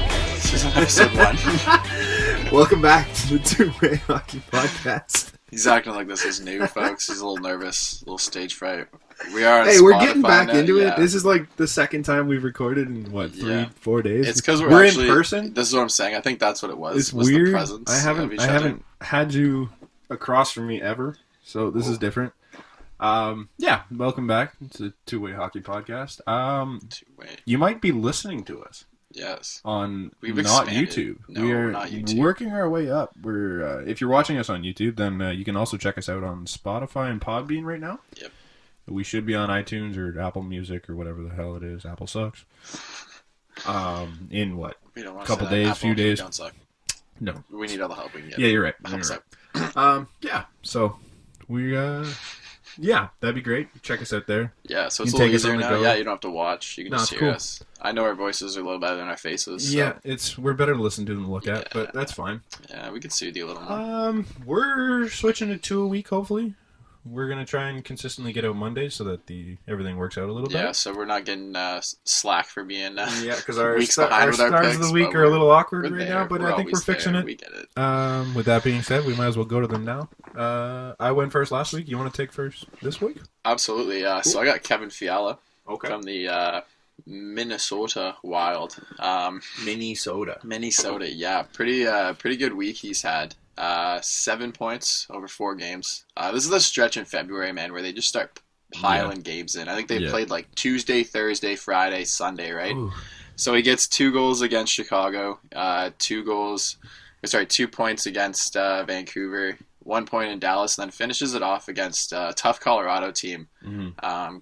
This is episode 1. Welcome back to the Two-Way Hockey Podcast. He's acting like this is new, folks. He's a little nervous, a little stage fright. We are on Hey, Spotify we're getting back now. into Yeah. it. This is like the second time we've recorded in, 3-4 days? It's because we're actually, in person. This is what I'm saying. I think that's what it was. It's was weird. The presence I of each other. haven't had you across from me ever, so this is different. Yeah, welcome back to the Two-Way Hockey Podcast. Two-way. You might be listening to us. Yes. On We've not expanded. YouTube. No, we're not YouTube. working our way up. We're if you're watching us on YouTube, then you can also check us out on Spotify and Podbean right now. Yep. We should be on iTunes or Apple Music or whatever the hell it is. Apple sucks. In what? We don't want Couple to say that. days, Apple, few days. Don't suck. No. We need all the help we can get. Yeah, you're right. Help us You're out. right. Yeah. So we yeah, that'd be great. Check us out there. Yeah, so it's You a little take us easier on the now. go. Yeah, you don't have to watch. You can No, just it's hear cool. us. I know our voices are a little better than our faces. So, Yeah, we're better to listen to than look at, but that's fine. yeah, we can soothe you a little more. We're switching to 2 a week, hopefully. We're gonna try and consistently get out Mondays so that everything works out a little Yeah, better. so we're not getting slack for being Yeah, because our weeks behind with our stars picks, of the week but are a little awkward we're right there. now, but I think we're always fixing there. it. We get it. With that being said, we might as well go to them now. I went first last week. You want to take first this week? Absolutely. So I got Kevin Fiala Okay. from the Minnesota Wild. Minnesota, yeah, pretty good week he's had. 7 points over 4 games. This is the stretch in February, man, where they just start piling games in. I think they played like Tuesday, Thursday, Friday, Sunday, right? Ooh. So he gets 2 goals against Chicago, 2 points against Vancouver, 1 point in Dallas, and then finishes it off against a tough Colorado team,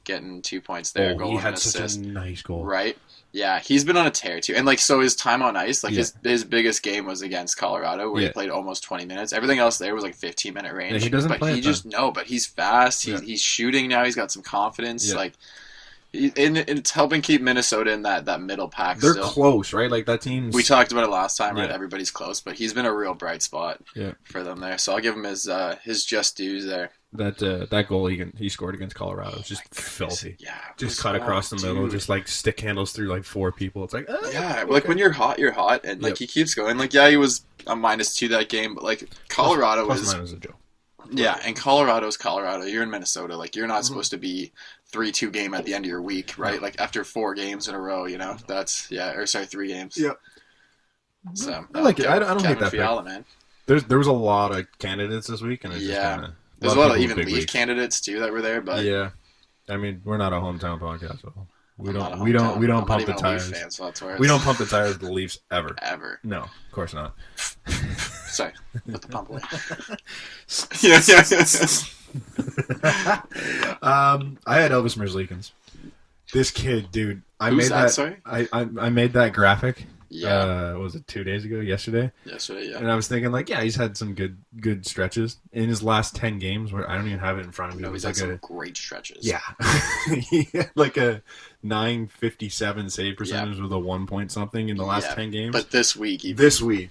getting 2 points there. Goal He and had an such assist. a nice goal. Right? Yeah, he's been on a tear too. And so his time on ice, his biggest game was against Colorado where he played almost 20 minutes. Everything else there was like 15-minute range. Yeah, he doesn't but play he a just but he's fast. He's shooting now. He's got some confidence. Yeah. And it's helping keep Minnesota in that middle pack. They're still. close, right? Like that team's. We talked about it last time, right? Yeah. Everybody's close, but he's been a real bright spot for them there. So I'll give him his just dues there. That goal he scored against Colorado is just filthy. Yeah, Just cut across the middle, just like stick handles through like 4 people. It's like like when you're hot, and he keeps going. He was a -2 that game, but Colorado plus was. minus a joke. Yeah, and Colorado's Colorado. You're in Minnesota. You're not supposed to be 3-2 game at the end of your week, right? After 4 games in a row, that's 3 games. Yep. So I like it. I don't hate Kevin that Fiala, man. There was a lot of candidates this week, and it's just kinda, There's a lot of people even with big lead weeks. candidates too that were there, but Yeah, I mean we're not a hometown podcast, so we I'm not don't a we don't hometown- we don't I'm pump not the even a Leaf tires. fan, so that's where We it's- don't pump the tires of the Leafs ever. ever. No, of course not. Sorry, put the pump away. I had Elvis Merzlikins. This kid, dude. I Who's made that, that. sorry? I made that graphic. Yeah. Was it 2 days ago? Yesterday. Yesterday, yeah. And I was thinking, he's had some good stretches in his last 10 games. Where I don't even have it in front of me. No, It was he's had like some great stretches. yeah, he had like a 957 save percentage with a 1 point something in the last 10 games. But this week,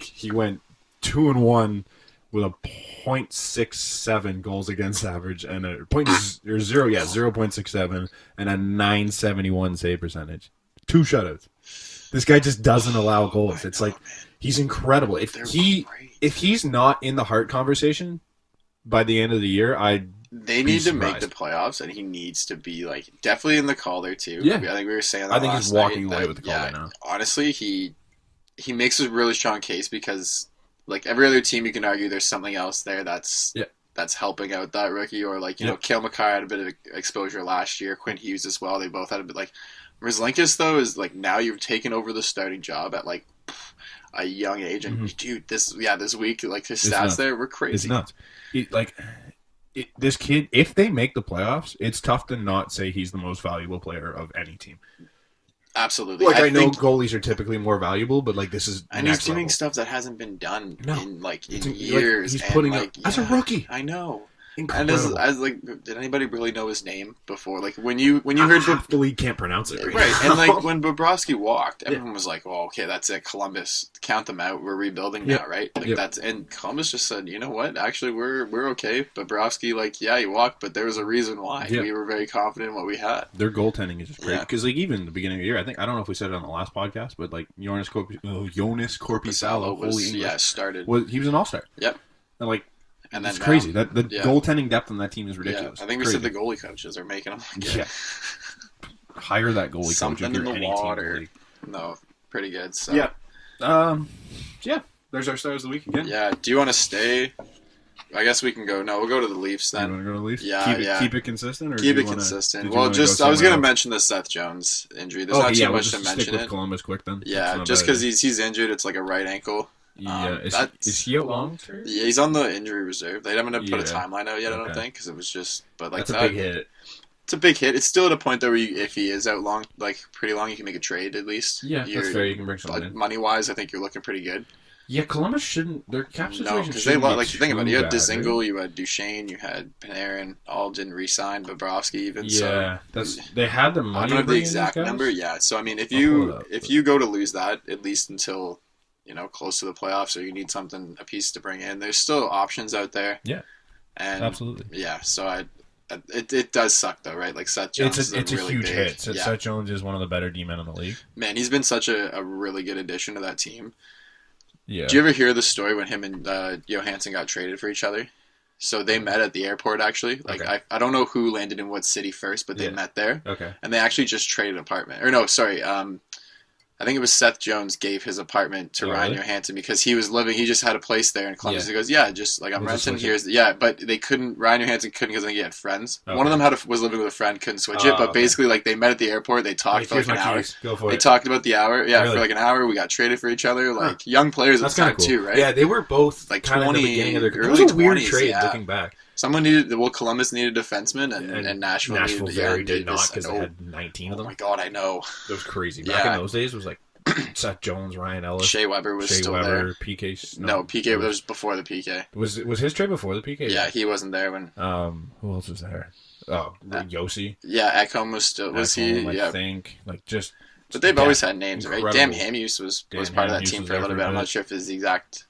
he went 2-1 with a .67 goals against average and a 0.67 and a 971 save percentage. 2 shutouts. This guy just doesn't allow goals. It's he's incredible. If he's not in the Hart conversation by the end of the year, they need to make the playoffs, and he needs to be definitely in the call there too. Yeah. I think we were saying that. I think he's walking away with the call right now. Honestly, he makes a really strong case because every other team, you can argue there's something else there that's helping out that rookie, or Cale Makar had a bit of exposure last year. Quinn Hughes as well. They both had a bit Merzlikins, though, is now you've taken over the starting job at a young age, and dude, this week, his stats there were crazy. It's nuts. This kid, if they make the playoffs, it's tough to not say he's the most valuable player of any team. Absolutely. I know goalies are typically more valuable, but this is and he's doing stuff that hasn't been done in years. he's putting up as a rookie. I know. Incredible. And like, did anybody really know his name before? Like when you heard half the league can't pronounce it right, and like when Bobrovsky walked, everyone was like, "Well, okay, that's it. Columbus, count them out. We're rebuilding now, right?" Like that's and Columbus just said, "You know what? Actually, we're okay." Bobrovsky, like, yeah, he walked, but there was a reason why. We were very confident in what we had. Their goaltending is just great because like even the beginning of the year, I don't know if we said it on the last podcast, but like Jonas Korpisalo, was started. He was an all-star. Yep, and like. And then it's crazy. The goaltending depth on that team is ridiculous. I think we said the goalie coaches are making them. Hire that goalie Something coach. in the water. No, pretty good. So. Yeah. There's our stars of the week again. Yeah. Do you want to stay? I guess we can go. No, we'll go to the Leafs then. You want to go to the Leafs? Yeah, keep it consistent? Or keep it consistent. Well, I was going to mention the Seth Jones injury. There's not too much to mention with Columbus quick then. Yeah, just because he's injured, it's like a right ankle. Yeah, is he out long term? Yeah, he's on the injury reserve. They haven't put a timeline out yet, I don't think, because it was just. But like that's a big hit. It's a big hit. It's still at a point though where if he is out long, like pretty long, you can make a trade at least. Yeah, that's fair. You can bring something in. Money wise, I think you're looking pretty good. Yeah, Columbus shouldn't. Their cap situation. No, because they like think about it. You had Dzingel, you had Duchesne, you had Panarin. All didn't re-sign. Bobrovsky even. Yeah, they had the money. I don't have the exact number. Yeah, so I mean, if you go to lose that at least until. Close to the playoffs, or you need a piece to bring in. There's still options out there. Yeah, and absolutely. Yeah, so it does suck though, right? Like Seth Jones, it's a huge hit. Seth Jones is one of the better D-men in the league. Man, he's been such a really good addition to that team. Yeah. Do you ever hear the story when him and Johansson got traded for each other? So they met at the airport actually. Like I don't know who landed in what city first, but they met there. Okay. And they actually just traded an apartment. Or no, sorry. I think it was Seth Jones gave his apartment to Ryan Johansson because he just had a place there in Columbus. He goes, just like I'm renting here. But they couldn't, Ryan Johansson couldn't because I think he had friends. Okay. One of them was living with a friend, couldn't switch it. But basically, like they met at the airport. They talked for like an hour. They talked about the hour. Yeah, really? For like an hour. We got traded for each other. Like young players at the time too, right? Yeah, they were both like kind 20, of the beginning of their career. It was a weird trade looking back. Someone Columbus needed a defenseman, and Nashville did not because they had 19 of them. Oh my god, I know. That was crazy. Back in those days, it was like Seth Jones, Ryan Ellis, Shea Weber was still there. PK. No, PK was before the PK. Was his trade before the PK? Yeah, he wasn't there when. Who else was there? Oh, Yossi. Yeah, Ekholm was still. Was he? I think just. But they've always had names, right? Dan Hamhuis was part of that team for a little bit. I'm not sure if it's the exact.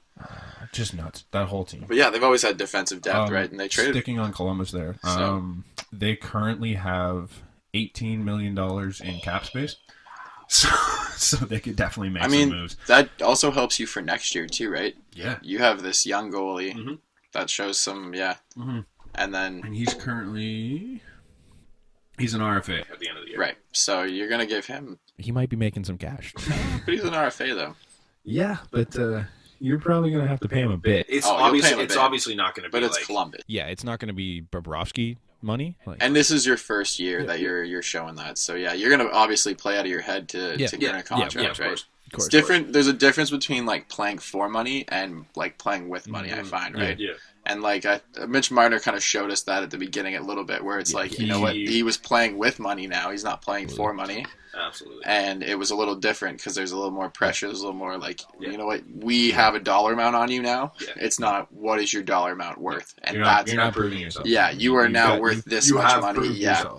Just nuts, that whole team. But yeah, they've always had defensive depth, right? And they traded. Sticking on Columbus there, they currently have $18 million in cap space. So they could definitely make some moves. That also helps you for next year too, right? Yeah. You have this young goalie that shows some, and he's currently an RFA at the end of the year, right? So you're gonna give him. He might be making some cash, but he's an RFA though. Yeah, but you're probably gonna have to pay him a bit. It's obviously not gonna be. But it's Columbus. Yeah, it's not gonna be Bobrovsky money. And this is your first year that you're showing that. So yeah, you're gonna obviously play out of your head to get a contract, right? Of course. It's different. There's a difference between like playing for money and like playing with money. I find, right? Yeah. And like Mitch Marner kind of showed us that at the beginning a little bit, where it's like, you know what, he was playing with money now. He's not playing for money. Absolutely. And it was a little different because there's a little more pressure. There's a little more like, you know what, we have a dollar amount on you now. Yeah. It's not what is your dollar amount worth. And you're not proving yourself. Yeah, you are now worth this much money. Yeah.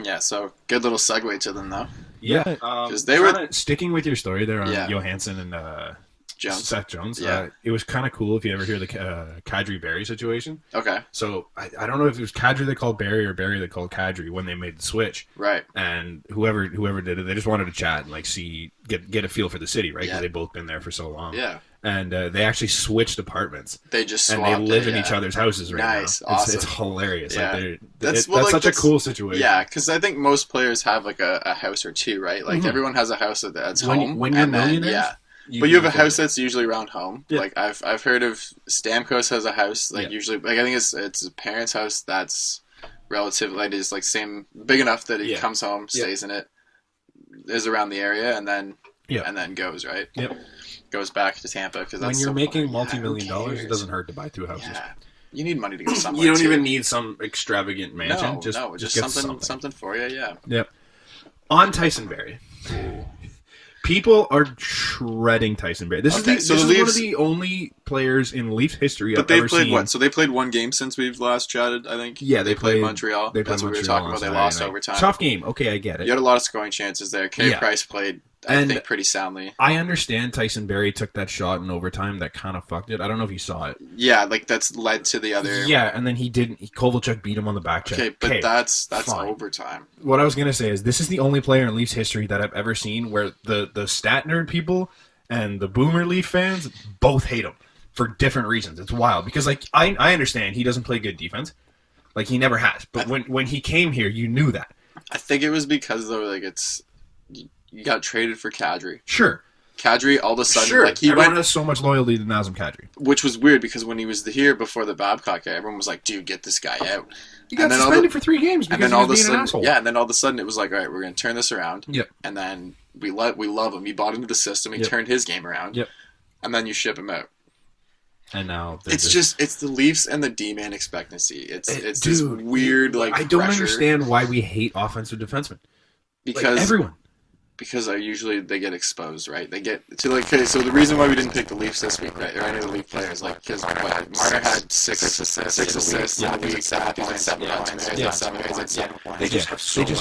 Yeah, so good little segue to them though. Yeah. Because they were sticking with your story there on Johansson and Seth Jones. Yeah. It was kind of cool if you ever hear the Kadri Barrie situation. Okay. So I don't know if it was Kadri that called Barrie or Barrie that called Kadri when they made the switch. Right. And whoever did it, they just wanted to chat and like get a feel for the city, right? Because they've both been there for so long. Yeah. And they actually switched apartments. They just swapped and they live in each other's houses right now. Nice, awesome. It's hilarious. Yeah. Like that's such a cool situation. Yeah, because I think most players have like a house or two, right? Like everyone has a house that's home. When you're millionaires, yeah. But you have a house that's usually around home. Yeah. Like I've heard of Stamkos has a house usually like I think it's his parents' house that's relatively like is like same big enough that he comes home, stays in it, is around the area, and then goes right. Yep. Goes back to Tampa because when you're making multi-million dollars, it doesn't hurt to buy two houses. Yeah. You need money to go somewhere. You don't even need some extravagant mansion. Just something for you. Yeah. Yep. On Tyson Barrie. People are shredding Tyson Barrie. This is one of the only players in Leafs history I've ever seen. What? So they played one game since we've last chatted, I think. Yeah, they played Montreal. That's what we were talking about. They lost overtime. Tough game. Okay, I get it. You had a lot of scoring chances there. Price played, I think, pretty soundly. I understand Tyson Barrie took that shot in overtime that kind of fucked it. I don't know if you saw it. Yeah, like that's led to the other. Yeah, and then he didn't. Kovalchuk beat him on the back check. Okay, but that's overtime. What I was gonna say is this is the only player in Leafs history that I've ever seen where the stat nerd people and the boomer Leaf fans both hate him for different reasons. It's wild because like I understand he doesn't play good defense, like he never has. But when he came here, you knew that. I think it was because though, like you got traded for Kadri. Sure. Kadri, all of a sudden, like everyone has so much loyalty to Nazem Kadri, which was weird because when he was here before the Babcock, everyone was like, "Dude, get this guy out." He got suspended for 3 games because he was being an asshole. Yeah, and then all of a sudden it was like, all right, we're going to turn this around. Yep. And then we love him. He bought into the system. He turned his game around. Yep. And then you ship him out. And now it's the Leafs and the D-man expectancy. It's this weird like I don't pressure. understand why we hate offensive defensemen. Because everyone. Because usually they get exposed, right? They get to like. Okay, so the reason why we didn't pick the Leafs this week, right, or any of the Leaf players, like because Marner had six assists in the week, 7 points, 7 points, They just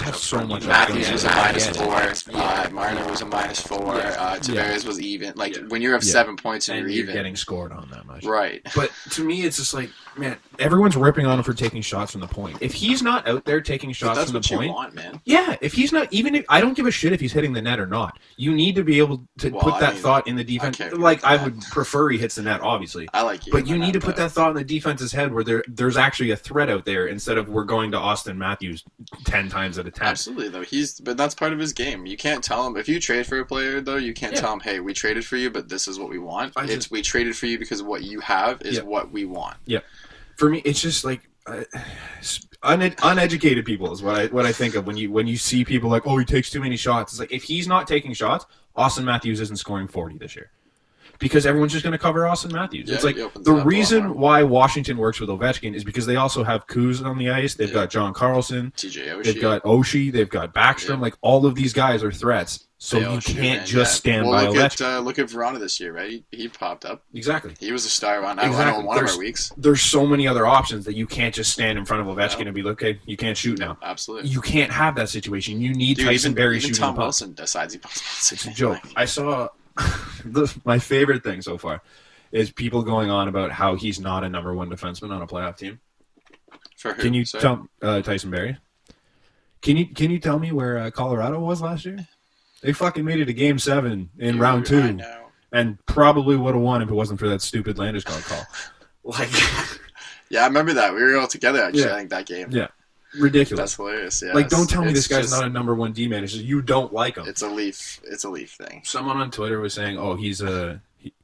have so much. Matthews was a -4. Marner was a -4. Tavares was even. Like when you have 7 points and you're even getting scored on that much, right? But to me, it's just like, man, everyone's ripping on him for taking shots from the point. If he's not out there taking shots from the point, that's what you want, man. Yeah, if he's not, even if I don't give a shit if he's hitting the net or not. You need to be able to put that thought in the defense. Like I would prefer he hits the net, obviously. I like you, but you need to put that thought in the defense's head where there's actually a threat out there instead of we're going to Austin Matthews 10 times out of 10. Absolutely, though but that's part of his game. You can't tell him if you trade for a player, though. You can't tell him, hey, we traded for you, but this is what we want. We traded for you because what you have is what we want. Yeah, for me, it's just like. Uneducated people is what I think of when you see people like, oh, he takes too many shots. It's like if he's not taking shots, Austin Matthews isn't scoring 40 this year because everyone's just going to cover Austin Matthews. It's like the reason why Washington works with Ovechkin is because they also have Kuz on the ice. They've got John Carlson, TJ Oshie. They've got Oshie, they've got Backstrom. Like all of these guys are threats. So you can't just stand by Ovechkin. Look at Verona this year, right? He popped up. Exactly. He was a star on one of our weeks. There's so many other options that you can't just stand in front of Ovechkin and be like, okay, you can't shoot now. Absolutely. You can't have that situation. You need Tyson Barrie shooting Tom Wilson decides he pops. It's a joke. I saw my favorite thing so far is people going on about how he's not a number 1 defenseman on a playoff team. For who? Can you tell Tyson Barrie? Can you tell me where Colorado was last year? They fucking made it to Game 7 in round 2, and probably would have won if it wasn't for that stupid Landeskog call. Like, yeah, I remember that. We were all together actually. I think that game. Yeah, ridiculous. That's hilarious. Yeah, like, don't tell me this guy's not a number 1 D man. It's just you don't like him. It's a Leaf thing. Someone on Twitter was saying, "Oh,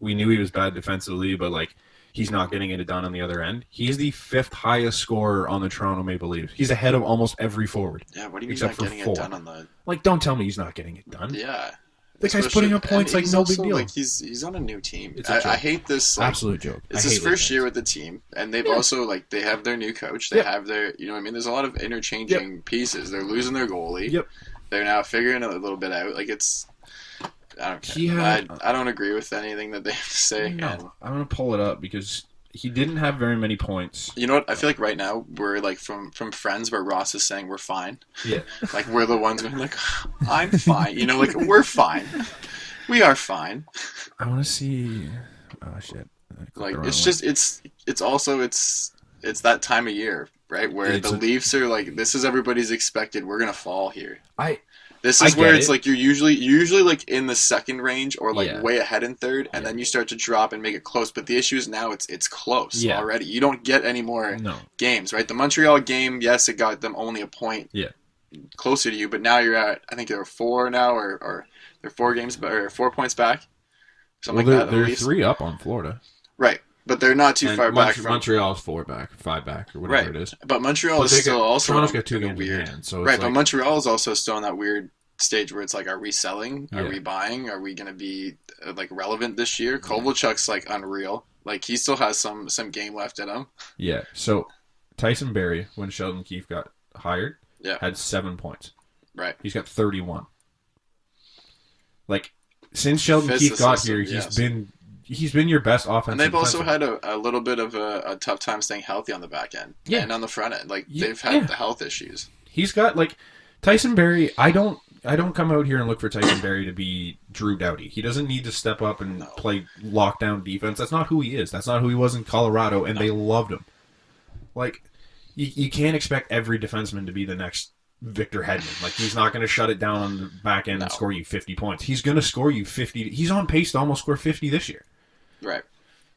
we knew he was bad defensively, but like." He's not getting it done on the other end. He's the 5th highest scorer on the Toronto Maple Leafs. He's ahead of almost every forward. Yeah, what do you mean not getting it done on the... Like, don't tell me he's not getting it done. Yeah. The guy's putting up points like no big deal. Like, he's on a new team. I hate this. Like, absolute joke. It's his first year with the team, and they've also, like, they have their new coach. They have their... You know what I mean? There's a lot of interchanging pieces. They're losing their goalie. Yep. They're now figuring it a little bit out. Like, it's... I don't care. I don't agree with anything that they have to say. No. I'm going to pull it up because... He didn't have very many points. You know what? I feel like right now we're like from friends where Ross is saying we're fine. Yeah. Like we're the ones going like, I'm fine. You know, like we're fine. We are fine. I want to see. Oh shit. Like it's just it's that time of year, right? Where the Leafs are like, this is everybody's expected. We're gonna fall here. This is where it's like you're usually like in the second range or like way ahead in third, and then you start to drop and make it close. But the issue is now it's close already. You don't get any more games, right? The Montreal game, yes, it got them only a point closer to you, but now you're at, I think there are 4 now, or they're 4 games or 4 points back, something like that. They're 3 up on Florida, right? But they're not too far back. Montreal's 4 back, 5 back, or whatever it is. But Montreal is still also Toronto's got 2 games weird. Hand, so right, but Montreal is also still in that weird stage where it's like, are we selling? Are we buying? Are we going to be like relevant this year? Kovalchuk's like unreal. Like he still has some game left in him. Yeah. So Tyson Barrie, when Sheldon Keefe got hired, had 7 points. Right. He's got 31. Like since Sheldon fits Keefe the got system, here, he's been your best offensive. And they've also defensive. had a little bit of a tough time staying healthy on the back end and on the front end. Like they've Yeah. had the health issues. He's got like Tyson Barrie. I don't come out here and look for Tyson Barrie to be Drew Doughty. He doesn't need to step up and play lockdown defense. That's not who he is. That's not who he was in Colorado, and they loved him. Like, you can't expect every defenseman to be the next Victor Hedman. Like, he's not going to shut it down on the back end and score you 50 points. He's going to score you 50. He's on pace to almost score 50 this year. Right.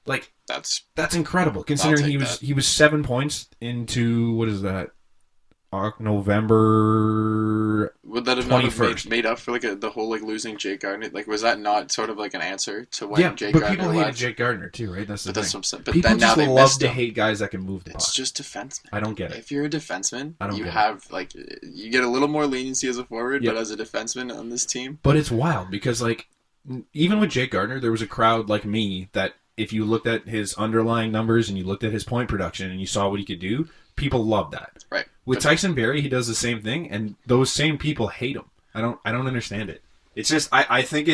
Like, that's incredible, considering he was 7 points into, what is that? November. Would that have 21st. Not made up for like the whole like losing Jake Gardner? Like, was that not sort of like an answer to when Jake Gardner? Yeah, but people hated Jake Gardner too, right? That's the thing. But people then now just they love to hate guys that can move the puck. It's just defenseman. I don't get it. If you're a defenseman, I don't you get have it. like you get a little more leniency as a forward, but as a defenseman on this team. But it's wild because like even with Jake Gardner, there was a crowd like me that if you looked at his underlying numbers and you looked at his point production and you saw what he could do, people loved that. Right. With Tyson Barrie, he does the same thing, and those same people hate him. I don't understand it. It's just I think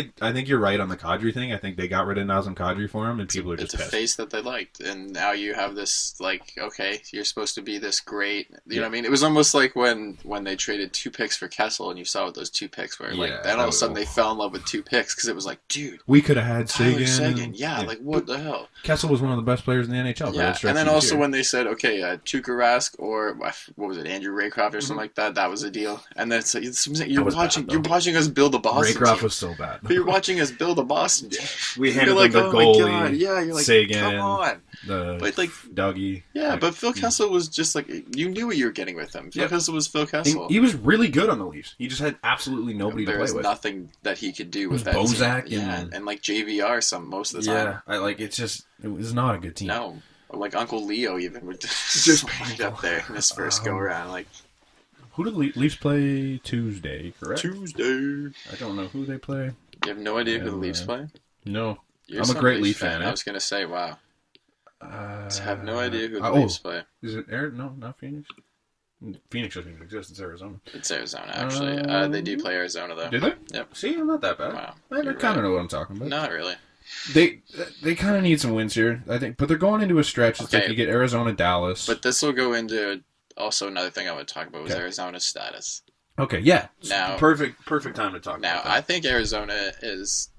you're right on the Kadri thing. I think they got rid of Nazem Kadri for him, and people are just pissed. It's a face that they liked, and now you have this like, okay, you're supposed to be this great. You know what I mean? It was almost like when they traded 2 picks for Kessel, and you saw what those 2 picks were. Like then all of a sudden they fell in love with 2 picks because it was like, dude, we could have had Seguin. Yeah, like what the hell? Kessel was one of the best players in the NHL. Yeah, and then also when they said, okay, Tuukka Rask or what was it, Andrew Raycroft or something like that, that was a deal. And then it's like, you're watching us build a Boston Raycroft team. Was so bad. But you're watching us build a Boston team. We handed them the goalie. Yeah, you're like, Sagan, come on. But like Dougie. Yeah, but Phil Kessel was just like, you knew what you were getting with him. Phil Kessel was Phil Kessel. He was really good on the Leafs. He just had absolutely nobody to play with. There was nothing that he could do with that Bozak team. And like JVR most of the time. Yeah, it was not a good team. No. Or like Uncle Leo even would just up there in his first go around. Like, who did the Leafs play Tuesday, correct? Tuesday. I don't know who they play. You have no idea who the Leafs play? No. I'm a great Leaf fan. I was going to say, wow. I have no idea who the Leafs play. Is it Arizona? No, not Phoenix. Phoenix doesn't even exist. It's Arizona. It's Arizona, actually. They do play Arizona, though. Do they? Yep. See, I'm not that bad. Wow. I kind of know what I'm talking about. Not really. They kind of need some wins here, I think. But they're going into a stretch. It's like you get Arizona, Dallas. But this will go into also another thing I would talk about was Arizona's status. Okay, yeah. Now, perfect time to talk about that. I think Arizona is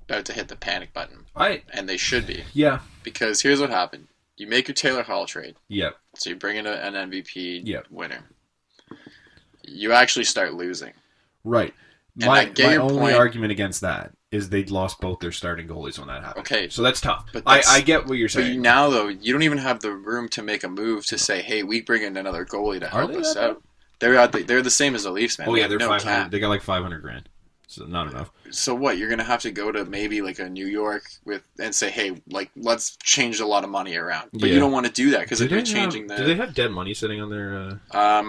about to hit the panic button. And they should be. Yeah. Because here's what happened. You make your Taylor Hall trade. Yep. So you bring in an MVP winner. You actually start losing. Right. My only argument against that is they'd lost both their starting goalies when that happened. Okay. So that's tough. But I get what you're saying. But now, though, you don't even have the room to make a move to say, hey, we bring in another goalie to help us out. They're the same as the Leafs, man. Oh, yeah, they're 500. They got like $500,000. So not enough. So what? You're gonna have to go to maybe like a New York and say, hey, like let's change a lot of money around. But you don't want to do that because they're changing that. Do they have dead money sitting on their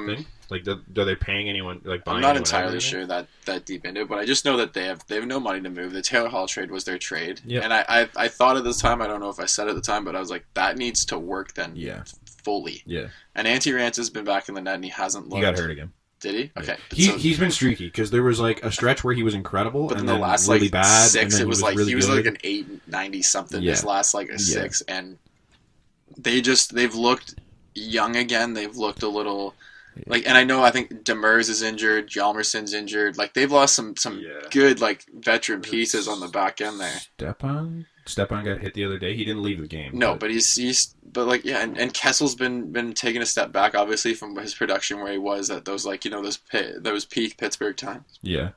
thing? Like, are they paying anyone? Like, buying? I'm not entirely sure that deep into it, but I just know that they have no money to move. The Taylor Hall trade was their trade, and I thought at this time, I don't know if I said at the time, but I was like, that needs to work then, fully. Yeah. And Antti Raanta has been back in the net, and he hasn't looked. He got hurt again. Did he? Okay. He's been streaky because there was like a stretch where he was incredible, but and then the last really like bad. 6, and then it was like really he was good. like an 890 something. This last like a 6, and they've looked young again. They've looked a little like, and I think Demers is injured, Hjalmarsson's injured. Like they've lost some good like veteran pieces on the back end there. Stepan got hit the other day. He didn't leave the game. No, but he's and Kessel's been taking a step back, obviously, from his production where he was at those like those peak Pittsburgh times. Yeah.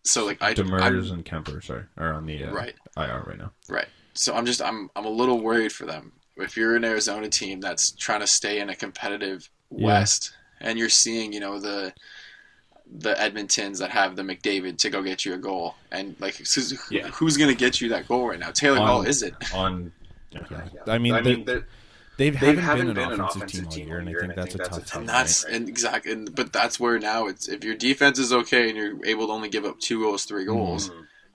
So like Demers and Kemper, are on the IR right now. Right. So I'm a little worried for them. If you're an Arizona team that's trying to stay in a competitive West, and you're seeing the Edmontons that have the McDavid to go get you a goal, and like who's going to get you that goal right now? Taylor Hall isn't. I mean, they haven't been an offensive team all year, and I think that's a tough thing. But that's where now it's if your defense is okay and you're able to only give up 2 goals, 3 goals.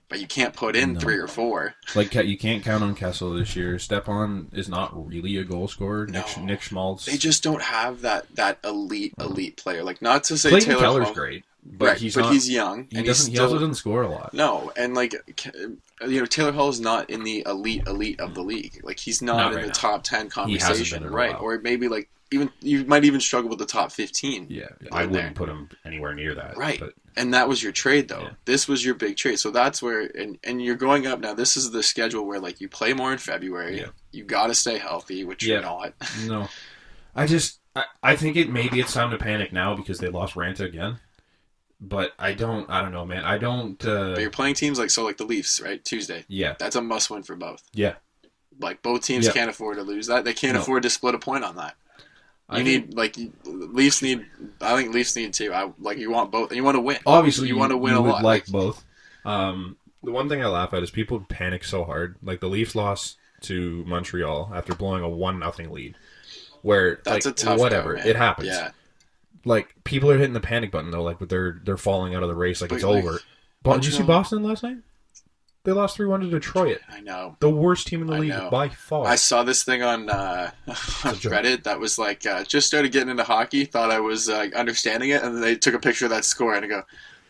But you can't put in 3 or 4. Like, you can't count on Kessel this year. Stepan is not really a goal scorer. No. Nick Schmaltz. They just don't have that elite player. Like, not to say Clayton Taylor Keller's Hall, but he's young. He also doesn't score a lot. No, and like Taylor Hall is not in the elite of the league. Like, he's not in the top 10 conversation, right? Or maybe like you might even struggle with the top 15. Yeah, I wouldn't put him anywhere near that. Right. But... And that was your trade, though. Yeah. This was your big trade. So that's where, and you're going up now. This is the schedule where, like, you play more in February. Yeah. You got to stay healthy, which you're not. No. I think maybe it's time to panic now because they lost Ranta again. But I don't know, man. I don't... But you're playing teams like the Leafs, right? Tuesday. Yeah. That's a must-win for both. Yeah. Like, both teams can't afford to lose that. They can't afford to split a point on that. Leafs need too. You want both. And you want to win. Obviously, you want to win a lot. Like both. The one thing I laugh at is people panic so hard. Like, the Leafs lost to Montreal after blowing a 1-0 lead. Where, that's like, a tough whatever. Go, it happens. Yeah. Like, people are hitting the panic button, though. Like, they're falling out of the race. Like, it's over. But did you see Boston last night? They lost 3-1 to Detroit. I know. The worst team in the league by far. I saw this thing on Reddit that was like, just started getting into hockey, thought I was understanding it, and then they took a picture of that score and I go,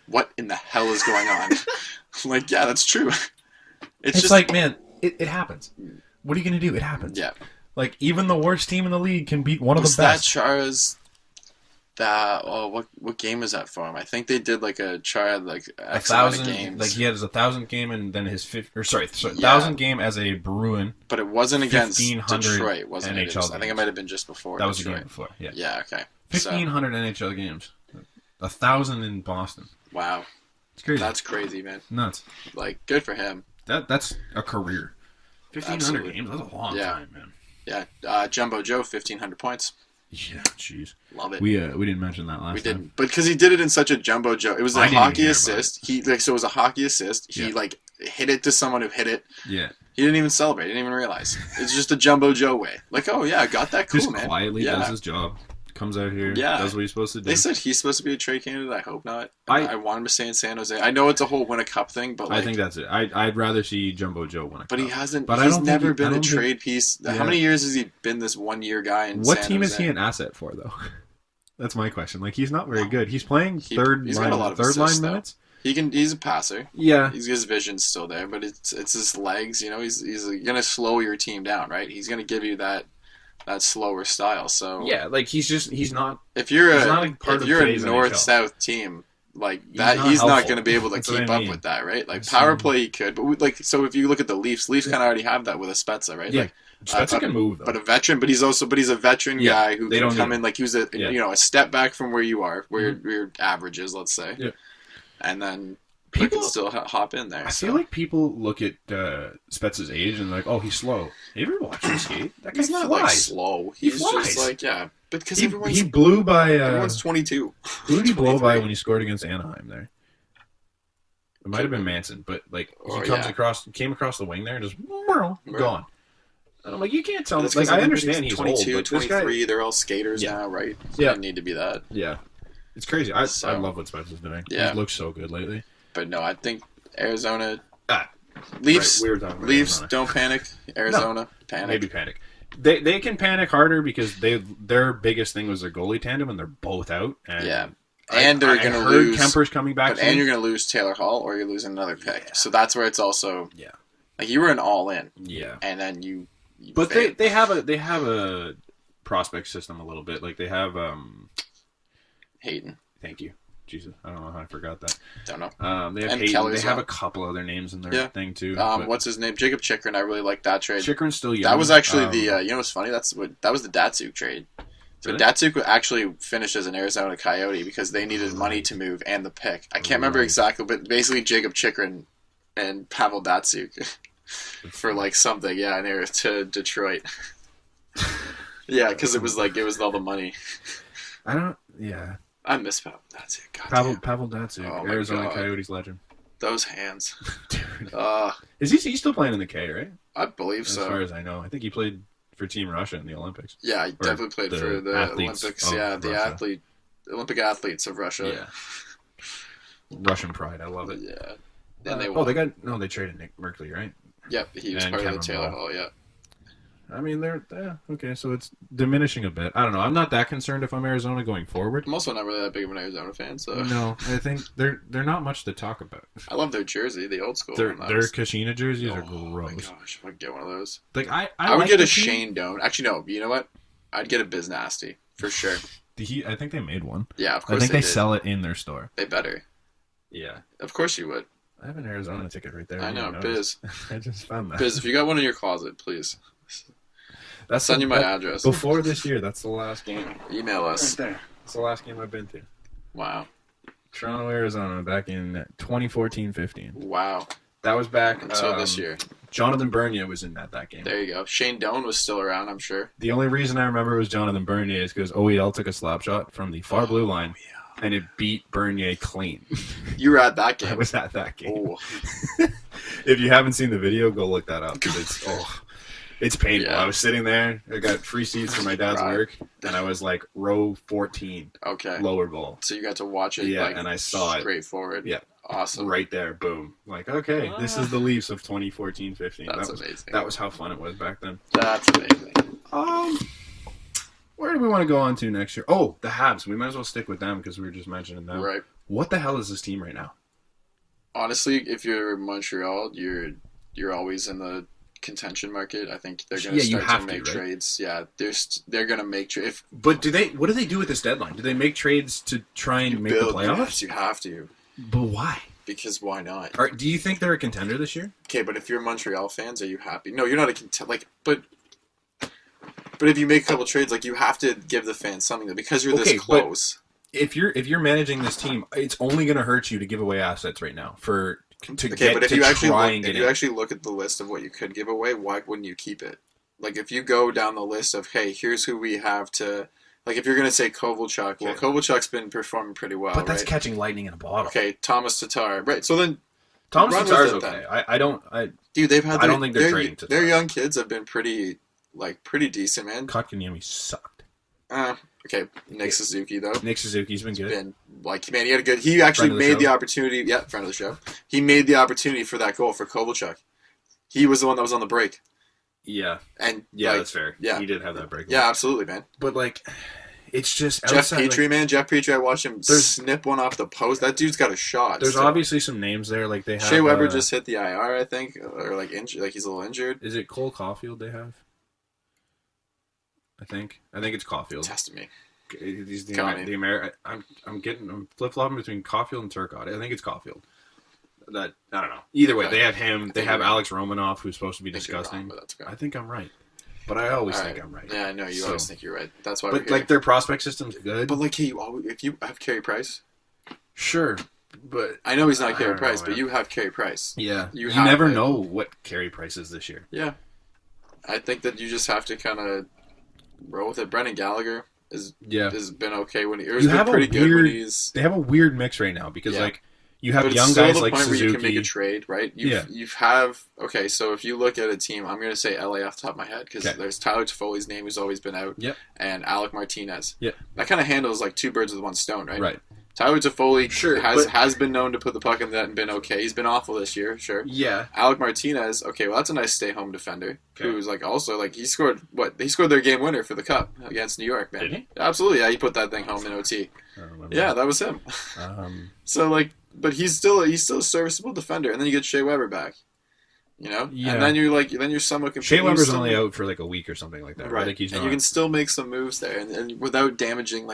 what in the hell is going on? I'm like, yeah, that's true. It's just like, man, it happens. What are you going to do? It happens. Yeah. Like, even the worst team in the league can beat one of the best. That Chara's... what game was that for him? I think they did like a Chara like 1,000 games. Like, he had his 1,000th game and then his 1,000 game as a Bruin. But it wasn't against Detroit, wasn't it? I think it might have been just before. That was the game before. Yeah. Yeah. Okay. 1,500 NHL games. 1,000 in Boston. Wow. It's crazy. That's crazy, man. Nuts. Like, good for him. That's a career. 1,500 games. That's a long time, man. Yeah. Jumbo Joe, 1,500 points. Yeah, jeez. Love it. We didn't mention that last time. We didn't. But because he did it in such a Jumbo Joe. It was a hockey assist. It was a hockey assist. He hit it to someone who hit it. Yeah. He didn't even celebrate. He didn't even realize. It's just a Jumbo Joe way. Like, oh yeah, I got that. Cool, just man. Quietly does his job. Comes out here. Does what he's supposed to do. They said he's supposed to be a trade candidate. I hope not. I want him to stay in San Jose. I know it's a whole win a cup thing, but I think that's it. I'd rather see Jumbo Joe win a cup. But he hasn't. But he's never been a trade piece. Yeah. How many years has he been this 1 year guy in San Jose? What team is he an asset for, though? That's my question. Like, he's not very good. He's playing third line minutes. He's a passer. Yeah. His vision's still there, but it's his legs. He's gonna slow your team down, right? He's gonna give you that slower style. So yeah, like he's not. If you're a north-south team like that, he's not going to be able to keep up with that, right? Like power play, he could, but so if you look at the Leafs kind of already have that with a Spezza, right? Yeah. Like Spezza can move, though. But a veteran. But he's a veteran guy who can come in like he was a step back from where you are, where your average is, let's say, and then. People can still hop in there. I feel like people look at Spezza's age and like, oh, he's slow. Have you ever watched him skate? That guy's not like slow. He's just like but because he blew by. Everyone's 22. Who did he blow by when he scored against Anaheim there? It might have been Manson, but like he came across the wing there and just gone. And I'm like, you can't tell me. Like, I understand he's 22, old, but 23. They're all skaters now, right? He didn't need to be that. Yeah, it's crazy. I love what Spezza's doing. Yeah. He looks so good lately. But no, I think Arizona Leafs. Right, Leafs don't panic. Arizona panic. Maybe panic. They can panic harder because their biggest thing was their goalie tandem, and they're both out. And and they're going to lose. Kemper's coming back, and you're going to lose Taylor Hall, or you're losing another pick. Yeah. So that's where it's also like you were an all in. Yeah, and then you but they have a prospect system a little bit. Like they have Hayden. Thank you. Jesus, I don't know how I forgot that. Don't know. They have Hayden. They have a couple other names in their thing too. What's his name? Jacob Chikrin. I really like that trade. Chikrin's still young. That was actually the. You know what's funny? That was the Datsuk trade. So Datsuk actually finished as an Arizona Coyote because they needed money to move and the pick. I can't remember exactly, but basically Jacob Chikrin and Pavel Datsuk for like something. Yeah, and they were to Detroit. Yeah, because it was all the money. I miss Pavel Datsuk. Pavel Datsuk, Arizona Coyotes legend. Those hands. Dude. Is he still playing in the K, right? I believe so. As far as I know. I think he played for Team Russia in the Olympics. Yeah, he definitely played for the Olympics. Yeah, the Olympic athletes of Russia. Yeah. Russian pride. I love it. Yeah. And they traded Nick Merkley, right? Yep, he was part of the Taylor Hall, I mean, okay, so it's diminishing a bit. I don't know. I'm not that concerned if I'm Arizona going forward. I'm also not really that big of an Arizona fan, so no, I think they're not much to talk about. I love their jersey, the old school. Their Kashina jerseys are gross. Oh my gosh, if I could get one of those. Like I would like get a Shane Doan. Actually, no. You know what? I'd get a Biz Nasty for sure. I think they made one. Yeah, of course. I think they sell it in their store. They better. Yeah, of course you would. I have an Arizona ticket right there. I know, Biz. I just found that. Biz, if you got one in your closet, please. Send you my address. Before this year, that's the last game. Email us. Right there. That's the last game I've been to. Wow. Toronto, Arizona, back in 2014-15. Wow. That was back until this year. Jonathan Bernier was in that game. There you go. Shane Doan was still around, I'm sure. The only reason I remember it was Jonathan Bernier is because OEL took a slap shot from the far blue line, and it beat Bernier clean. You were at that game. I was at that game. Oh. If you haven't seen the video, go look that up. It's painful. Yeah. I was sitting there. I got free seats for my dad's work, and I was like row 14. Okay. Lower bowl. So you got to watch it. Yeah, and I saw it straight forward. Yeah. Awesome. Right there. Boom. Like, okay, this is the Leafs of 2014-15. That's amazing. That was how fun it was back then. That's amazing. Where do we want to go on to next year? Oh, the Habs. We might as well stick with them because we were just mentioning them. Right. What the hell is this team right now? Honestly, if you're Montreal, you're always in the contention market. I think they're going to start to make trades. Yeah, they're going to make trades. But what do they do with this deadline? Do they make trades to try and make the playoffs? Yes, you have to. But why? Because why not? Do you think they're a contender this year? Okay, but if you're Montreal fans, are you happy? No, you're not a contender. But if you make a couple trades, you have to give the fans something because you're this close. But if you're managing this team, it's only going to hurt you to give away assets right now but if you actually look at the list of what you could give away, why wouldn't you keep it? If you go down the list of, hey, here's who we have to. If you're going to say Kovalchuk, well, Kovalchuk's been performing pretty well, but that's catching lightning in a bottle. Okay, Thomas Tatar. Right, so then... Thomas Tatar's okay. I don't think they're trading Tatar. Their young kids have been pretty decent, man. Kotkaniemi sucked. Okay, Nick Suzuki, though. Nick Suzuki's been good. He had a good... He actually made the opportunity... Yeah, friend of the show. He made the opportunity for that goal for Kovalchuk. He was the one that was on the break. Yeah. And that's fair. Yeah. He did have that break. Yeah, absolutely, man. But, it's just... Jeff Petrie, man. Jeff Petrie, I watched him snip one off the post. That dude's got a shot. There's obviously some names there. They have... Shea Weber just hit the IR, I think. Or, injured. He's a little injured. Is it Cole Caulfield they have? I think it's Caulfield. Test me. He's the American. I'm flip flopping between Caulfield and Turcotte. I think it's Caulfield. That I don't know. Either way, they have him. They have Alex Romanoff, who's supposed to be disgusting. I think I'm right, but I always think I'm right. Yeah, I know you always think you're right. That's why. But their prospect system's good. But if you have Carey Price, sure. But I know he's not Carey Price, but you have Carey Price. Yeah, you never know what Carey Price is this year. Yeah, I think that you just have to kind of roll with it. Brendan Gallagher has been okay when he's been pretty good when he's. They have a weird mix right now because you have young guys like Suzuki. Where you can make a trade, right? So if you look at a team, I'm going to say LA off the top of my head because there's Tyler Toffoli's name who's always been out, and Alec Martinez. Yep. That kind of handles two birds with one stone, right? Right. Tyler Toffoli has been known to put the puck in the net and been okay. He's been awful this year, sure. Yeah. Alec Martinez, that's a nice stay-home defender who's also he scored he scored their game winner for the Cup against New York, man. Did he? Absolutely, yeah. He put that thing home in OT. Yeah, that was him. But he's still a serviceable defender, and then you get Shea Weber back. Yeah. And then you're somewhat confused. Shea Weber's only out for a week or something like that, right? And you can still make some moves there, and without damaging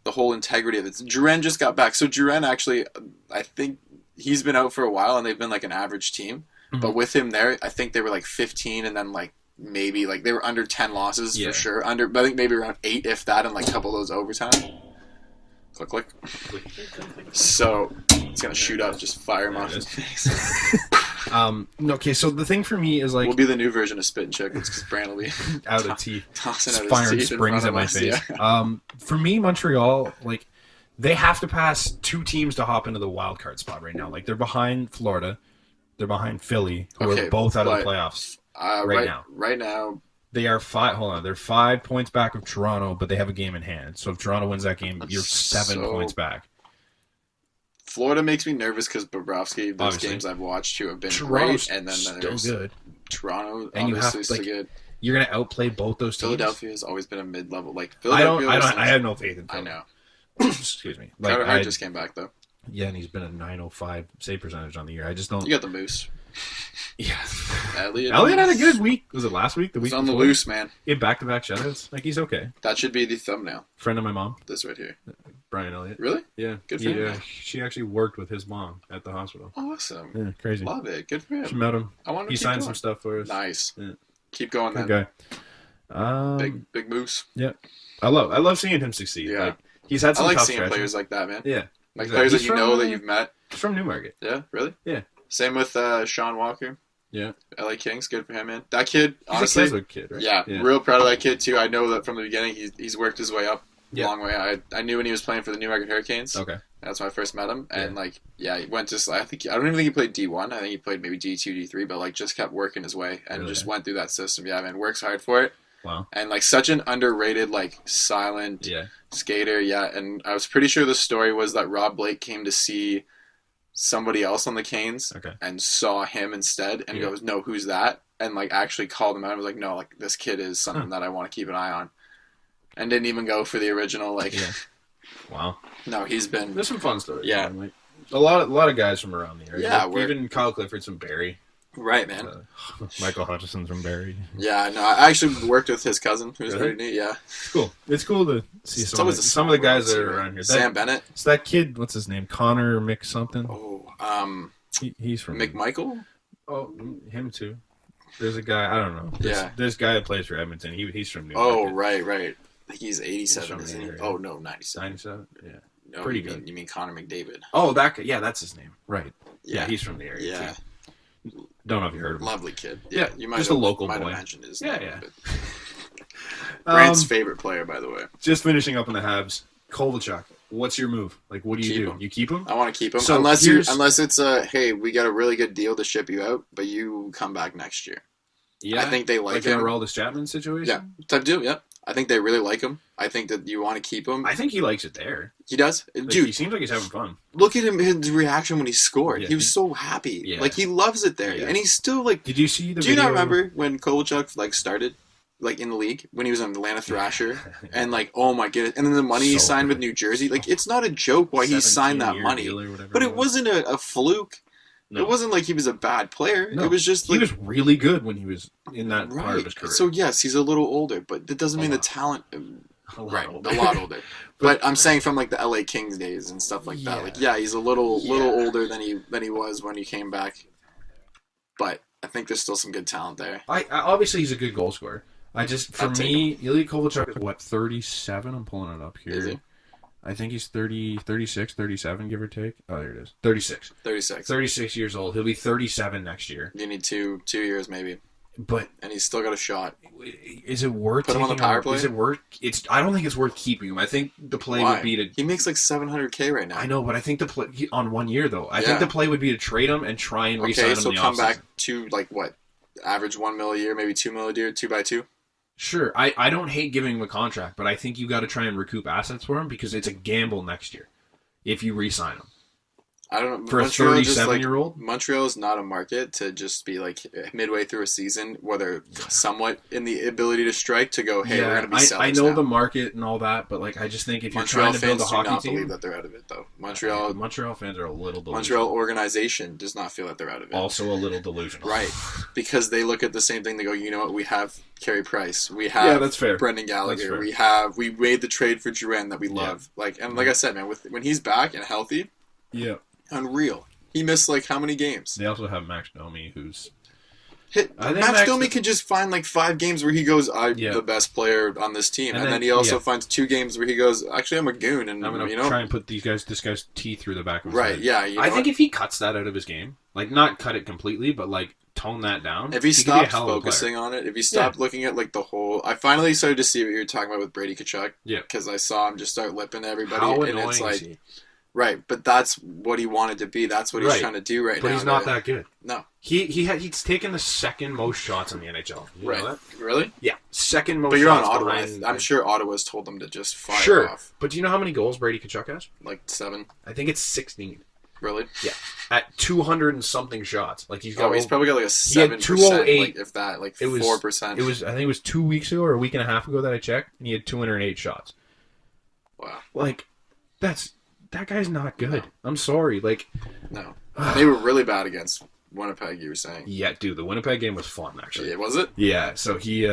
the whole integrity of it. Duren just got back. So Duren actually, I think he's been out for a while, and they've been an average team. Mm-hmm. But with him there, I think they were 15, and then maybe they were under 10 losses for sure. But I think maybe around 8, if that, and a couple of those overtime. Click, click. So it's gonna shoot up, just fire him off his face. Okay, so the thing for me is we'll be the new version of Spit and Chicklets because Brant will be out of teeth, tossing out firing his teeth springs at my face. Yeah. For me, Montreal, they have to pass 2 teams to hop into the wild card spot right now. They're behind Florida, they're behind Philly, who are both out of the playoffs now. Right now. They are 5. Hold on, they're 5 points back of Toronto, but they have a game in hand. So if Toronto wins that game, you're 7 points back. Florida makes me nervous because Bobrovsky. Those games I've watched too have been great, and then still good. Toronto, and you have you're gonna outplay both those teams. Philadelphia has always been a mid-level. Like I have no faith in Philly. I know. Excuse me. Like, Carter Hart just came back though. Yeah, and he's been a 905 save percentage on the year. I just don't. You got the Moose. Yeah. Elliott had a good week. Was it last week? The week on before? the loose, man. He had back-to-back shutouts. Like, he's okay. That should be the thumbnail. Friend of my mom. This right here. Brian Elliott. Really? Yeah. Good for him. Yeah. She actually worked with his mom at the hospital. Awesome. Yeah, crazy. Love it. Good for him. She met him. I want to He signed some stuff for us. Nice. Yeah. Keep going, good then. Guy. Big Moose. Yeah. I love seeing him succeed. Yeah. Like, he's had some I like tough seeing stretches. players like that, man. Yeah. Like players that you know that you've met. He's from Newmarket. Yeah, really? Yeah. Same with Sean Walker. Yeah. LA Kings, good for him, man. That kid, He's honestly. a kid, right? Yeah, real proud of that kid, too. I know that from the beginning he's worked his way up a long way. I knew when he was playing for the Newmarket Hurricanes. Okay. That's when I first met him. And, he went to, I don't even think he played D1. I think he played maybe D2, D3, but, just kept working his way and just went through that system. Yeah, man, works hard for it. Wow. And, such an underrated, silent skater. Yeah, and I was pretty sure the story was that Rob Blake came to see somebody else on the Canes and saw him instead and goes, no, who's that? And, actually called him out and was like, no, this kid is something that I want to keep an eye on. And didn't even go for the original, Wow. No, he's been... There's some fun stories. Yeah. Man. A lot of guys from around the area. Yeah. Even Kyle Clifford's from Barrie. Right, man. Michael Hutchison's from Barrie. Yeah, no, I actually worked with his cousin, who's pretty neat, yeah. It's cool. It's cool to see some of the guys that are around here. Sam Bennett. It's that kid, what's his name? Connor Mick something? Oh, he's from... McMichael? Oh, him too. There's a guy, I don't know. There's a guy that plays for Edmonton. He's from New York. Oh, right. He's 87, isn't he? Oh, no, 97. 97? Yeah. No, pretty good. You mean Connor McDavid. Oh, that guy. Yeah, that's his name. Right. Yeah, he's from the area. Yeah. Too. Don't know if you heard of him. Lovely kid. Yeah, you might just have, a local might boy. Have mentioned his name. Yeah. Brant's favorite player, by the way. Just finishing up on the Habs. Kovalchuk. What's your move? What do you do? You keep him? I want to keep him. So unless it's hey, we got a really good deal to ship you out, but you come back next year. Yeah. I think they like him. Like an Aroldis Chapman situation? Yeah. Type deal, yeah. I think they really like him. I think that you want to keep him. I think he likes it there. He does? Dude. He seems like he's having fun. Look at him, his reaction when he scored. Yeah, he was so happy. Yeah. He loves it there. Yeah. And he's still Did you see the Do you not remember when Kovalchuk started? In the league? When he was on Atlanta Thrasher? And oh my goodness. And then the money he signed with New Jersey. It's not a joke why he signed that money. But it wasn't a fluke. No. It wasn't like he was a bad player. No. It was just he was really good when he was in that part of his career. So yes, he's a little older, but that doesn't mean the talent. A lot older. But I'm saying from the LA Kings days and stuff like that. He's a little older than he was when he came back. But I think there's still some good talent there. I obviously he's a good goal scorer. For me, Ilya Kovalchuk is 37? I'm pulling it up here. Is he? I think he's 30, 36, 37, give or take. Oh, there it is. 36. 36 years old. He'll be 37 next year. You need two years maybe. And he's still got a shot. Is it worth put him on the power play? Is it worth? I don't think it's worth keeping him. I think the play would be to. He makes $700K right now. I know, but I think the play on 1 year though. I think the play would be to trade him and try and re-sign him in the offseason. Come back to what? Average $1 million a year, maybe $2 million a year, 2x2. Sure, I don't hate giving him a contract, but I think you got to try and recoup assets for him because it's a gamble next year if you re-sign him. I don't know. For a 37-year-old? Montreal is not a market to just be midway through a season where they're somewhat in the ability to strike to go, hey, we're going to be sellers I know now. the market and all that, but I just think if you're trying to build a hockey team... Montreal fans do not believe that they're out of it, though. Montreal fans are a little delusional. Montreal organization does not feel that they're out of it. Also a little delusional. Right. Because they look at the same thing, they go, you know what, we have Carey Price. We have that's fair. Brendan Gallagher. We made the trade for Drouin that we love. Like I said, man, when he's back and healthy, unreal. He missed how many games? They also have Max Domi, who's Max Domi could just find 5 games where he goes, I'm the best player on this team, and then he also finds 2 games where he goes, actually I'm a goon, and I'm gonna try and put this guy's teeth through the back of his head. Yeah. I think if he cuts that out of his game, not cut it completely, but tone that down. If he stopped focusing on it, if he stopped looking at the whole, I finally started to see what you were talking about with Brady Tkachuk. Yeah, because I saw him just start lipping to everybody, how and annoying it's is he? Right, but that's what he wanted to be. That's what he's trying to do right now. But he's not that good. No. He's taken the second most shots in the NHL. You know that? Really? Yeah. Second most shots. But you're on Ottawa. I'm sure Ottawa's told them to just fire off. But do you know how many goals Brady Tkachuk has? 7. I think it's 16. Really? Yeah. At 200 and something shots. Like he's probably got like a 7%, like if that, like 4%. I think it was 2 weeks ago or a week and a half ago that I checked, and he had 208 shots. Wow. Like, that guy's not good. No. I'm sorry. Like, no. They were really bad against Winnipeg, you were saying. Yeah, dude, the Winnipeg game was fun, actually. Yeah, was it? Yeah, so he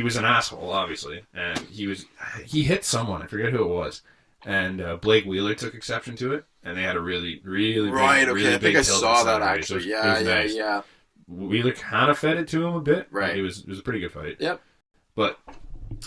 was an asshole, obviously, and he hit someone, I forget who it was, and Blake Wheeler took exception to it, and they had a really big, I think I tilt saw that, actually. Yeah. Wheeler kind of fed it to him a bit. Right. Like, it was a pretty good fight. Yep. But,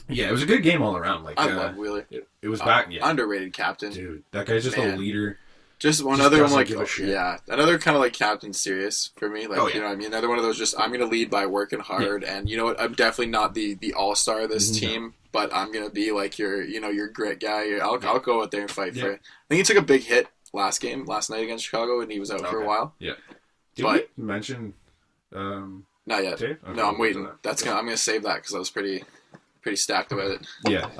yeah, it was a good game all around. Like, I love Wheeler. It was back, yeah. Underrated captain. Dude, that guy's just a leader. Just another one, like, another kind of like Captain Serious for me. Like, you know what I mean? Another one of those just, I'm going to lead by working hard. Yeah. And you know what? I'm definitely not the all-star of this team, but I'm going to be like your grit guy. I'll go out there and fight for it. I think he took a big hit last night against Chicago, and he was out for a while. Yeah. Did we mention not yet. Okay, no, I'm waiting. I'm going to save that because I was pretty stacked about it. Yeah.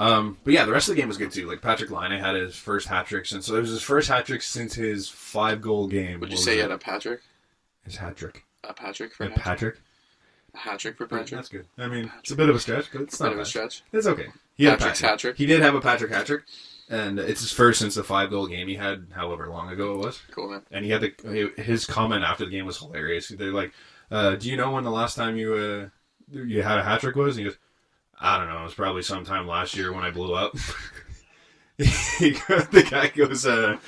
But yeah, the rest of the game was good too. Like Patrick Laine had his first hat trick since. So it was his first hat trick since his 5-goal game. Would you say he had a Patrick? His hat trick. A Patrick for Patrick. A hat trick for Patrick. That's good. I mean, it's a bit of a stretch, but it's not a stretch. It's okay. Patrick's hat trick. He did have a Patrick hat trick, and it's his first since the 5-goal game he had, however long ago it was. Cool, man. And he had his comment after the game was hilarious. They're like, "Do you know when the last time you had a hat trick was?" And he goes, I don't know. It was probably sometime last year when I blew up. The guy goes, what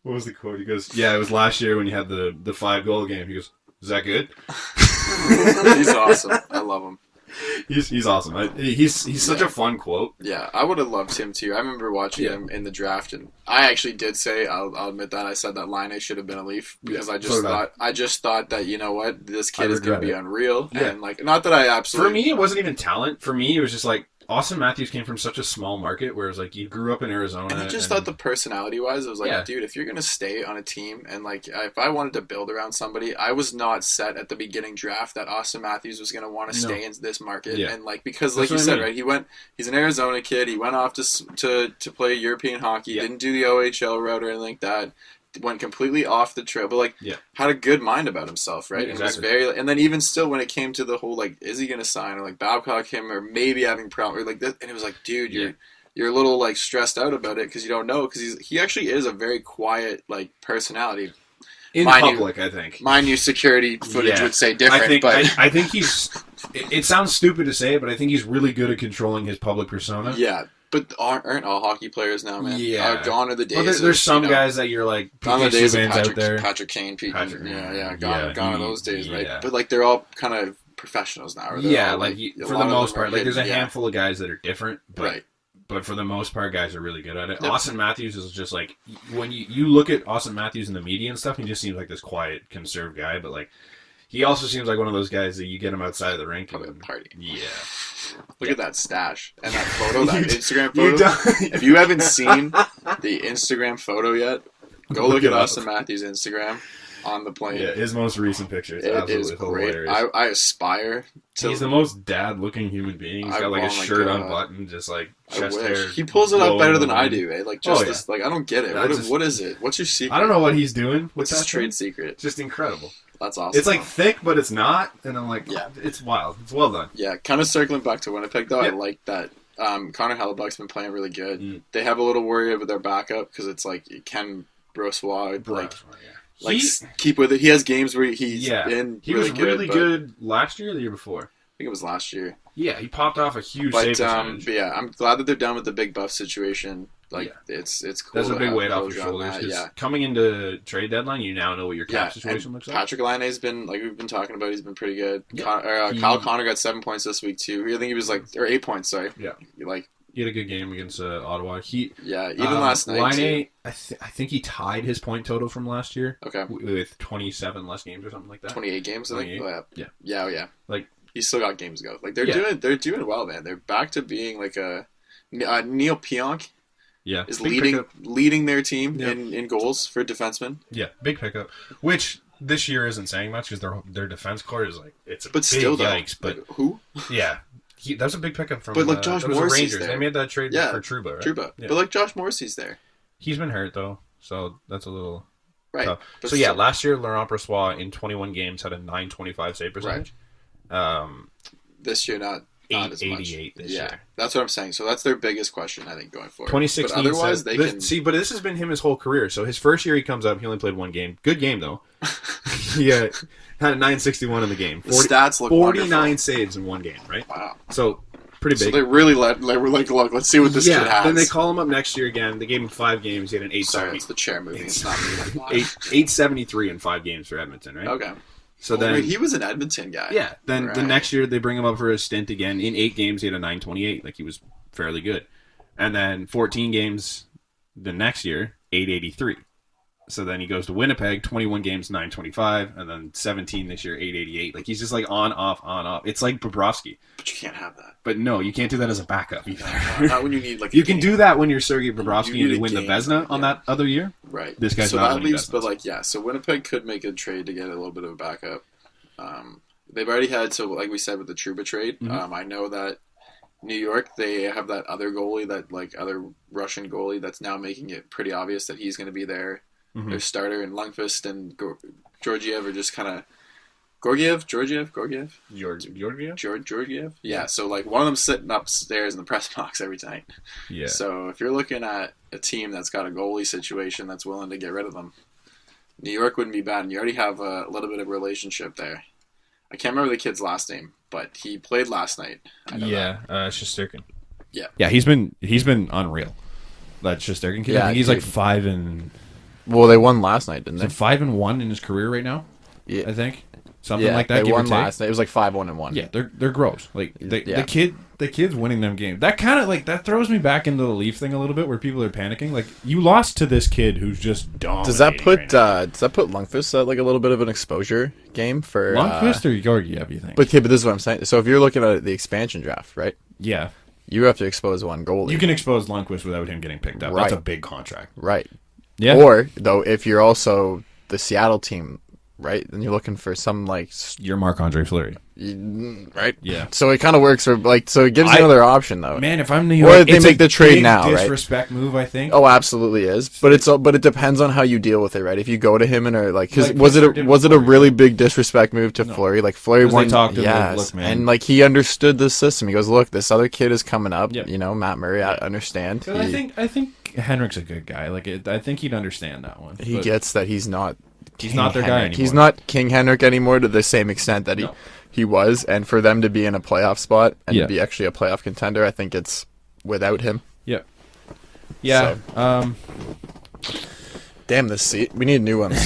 was the quote? He goes, yeah, it was last year when you had the 5-goal game. He goes, is that good? He's awesome. I love him. He's awesome. He's such a fun quote. Yeah, I would have loved him too. I remember watching him in the draft, and I actually did say, I'll admit that I said that Laine should have been a Leaf because I just thought that, you know what, this kid is going to be unreal. Yeah. And like, not that I absolutely. For me, it wasn't even talent. For me, it was just like Austin Matthews came from such a small market, where it was like you grew up in Arizona. And I just thought the personality-wise, it was like, dude, if you're going to stay on a team, and like, if I wanted to build around somebody, I was not set at the beginning draft that Austin Matthews was going to want to stay in this market. Yeah. And like, because like you said, right, he's an Arizona kid, he went off to play European hockey, didn't do the OHL route or anything like that. Went completely off the trail, but had a good mind about himself, right? Yeah, exactly. And then even still, when it came to the whole like, is he going to sign, or like Babcock him, or maybe having problems, or like that, and it was like, dude, you're a little like stressed out about it because you don't know, because he actually is a very quiet like personality. In public, I think. Mind you, security footage would say different, I think he's. It sounds stupid to say, but I think he's really good at controlling his public persona. Yeah. But aren't all hockey players now, man? Yeah. Gone are the days. Well, there's some guys that you're like, gone are the days of Patrick Kane, Pete. Gone are those days, right? But like, they're all kind of professionals now. Yeah, all, like for the most part, like there's a handful of guys that are different, but for the most part, guys are really good at it. Yep. Austin Matthews is just like, when you look at Austin Matthews in the media and stuff, he just seems like this quiet, conserved guy, but like, he also seems like one of those guys that you get him outside of the rink. Probably a party. Yeah. Look at that stash and that photo, that Instagram photo. If you haven't seen the Instagram photo yet, go look at Austin Matthews' Instagram on the plane. Yeah, his most recent picture is absolutely hilarious. I aspire to. He's the most dad-looking human being. He's got like his shirt unbuttoned, just like chest hair. He pulls it up better than I do, eh? Like this, like I don't get it. What is it? What's your secret? I don't know what he's doing. What's his trade secret? Just incredible. That's awesome. It's like thick, but it's not, and I'm like, it's wild. It's well done. Yeah, kind of circling back to Winnipeg though, I like that. Connor Hellebuck's been playing really good. They have a little worry about their backup because it's like Ken Brossois, keep with it. He has games where he's been. He was really good last year or the year before. I think it was last year. Yeah, he popped off a huge save percentage. But yeah, I'm glad that they're done with the big buff situation. Like it's cool. That's a big weight off your shoulders. Coming into trade deadline, you now know what your cap situation looks like. Patrick Laine's been, like we've been talking about, he's been pretty good. Yeah. Kyle Connor got 7 points this week too. I think he was 8 points. Sorry. Yeah. He had a good game against Ottawa. Even last night. Laine, I think he tied his point total from last year. Okay. With 27 less games or something like that. 28 games, I think. Yeah. Like, he's still got games to go. Like they're doing well, man. They're back to being like a Neil Pionk. Yeah, is leading their team in goals for defensemen. Yeah, big pickup. Which this year isn't saying much because their defense core is like it's a big yikes. But who? Yeah, that was a big pickup from. But like Josh Morrissey's Rangers. there. They made that trade for Trouba, right? Trouba. Yeah. But like Josh Morrissey's there. He's been hurt though, so that's a little. Right. So yeah, last year Laurent Brossoit in 21 games had a 925 save percentage. Right. This year not as much. This year. That's what I'm saying. So that's their biggest question, I think, going forward. 2016. But otherwise, they can see. But this has been him his whole career. So his first year he comes up, he only played one game. Good game though. He had a 961 in the game. The stats look 49 wonderful. Saves in one game. Right. Wow. So pretty big. So they really were like, look, let's see what this kid has. Then they call him up next year again. They gave him 5 games. He had an 870. Sorry, it's the chair moving. It's not me. 873 in 5 games for Edmonton. Right. Okay. So then he was an Edmonton guy. Yeah. Then the next year they bring him up for a stint again. In 8 games he had a 928. Like he was fairly good. And then 14 games the next year, 883. So then he goes to Winnipeg, 21 games, 925, and then 17 this year, 888. Like he's just like on, off, on, off. It's like Bobrovsky. But you can't have that. But no, you can't do that as a backup either. Not when you need like. You can do that when you're Sergei Bobrovsky and you win the Vezina on that other year. Right. This guy's so not that winning leaves, Vezinas. but like so Winnipeg could make a trade to get a little bit of a backup. They've already had like we said with the Trouba trade. Mm-hmm. I know that New York, they have that other goalie, that like other Russian goalie that's now making it pretty obvious that he's going to be their starter, and Lundqvist and Georgiev are just kind of Georgiev. Yeah, so like one of them sitting upstairs in the press box every night. Yeah. So if you're looking at a team that's got a goalie situation that's willing to get rid of them, New York wouldn't be bad, and you already have a little bit of relationship there. I can't remember the kid's last name, but he played last night. Shesterkin. Yeah. Yeah, he's been unreal. That Shesterkin kid. Yeah, I think he's like 5 and. Well, they won last night, didn't they? 5-1 in his career right now. Yeah. I think something like that. They won last night. It was like 5-1-1. Yeah, they're gross. Like the kid's winning them games. That kind of like that throws me back into the Leaf thing a little bit, where people are panicking. Like you lost to this kid who's just dominating. Does that put Lundqvist at like a little bit of an exposure game for Lundqvist or Georgiev? You think? But this is what I'm saying. So if you're looking at the expansion draft, right? Yeah, you have to expose one goalie. You can expose Lundqvist without him getting picked up. Right. That's a big contract. Right. Yeah. Or though, if you're also the Seattle team, right, then you're looking for some like you're Marc-Andre Fleury, right? Yeah. So it kind of works for like so it gives you another option though. Man, if I'm New York, or they make the trade now, right? Disrespect move, I think. Oh, absolutely is. But it depends on how you deal with it, right? If you go to him and are like, because was it a really big disrespect move to Fleury? Like Fleury won, yes, and like he understood the system. He goes, look, this other kid is coming up. Yep. You know, Matt Murray. I understand. So I think Henrik's a good guy. Like I think he'd understand that one. He gets that he's not. He's not their guy anymore. He's not King Henrik anymore to the same extent that he was. And for them to be in a playoff spot and to be actually a playoff contender, I think it's without him. Yeah. Yeah. So. Damn this seat. We need new ones.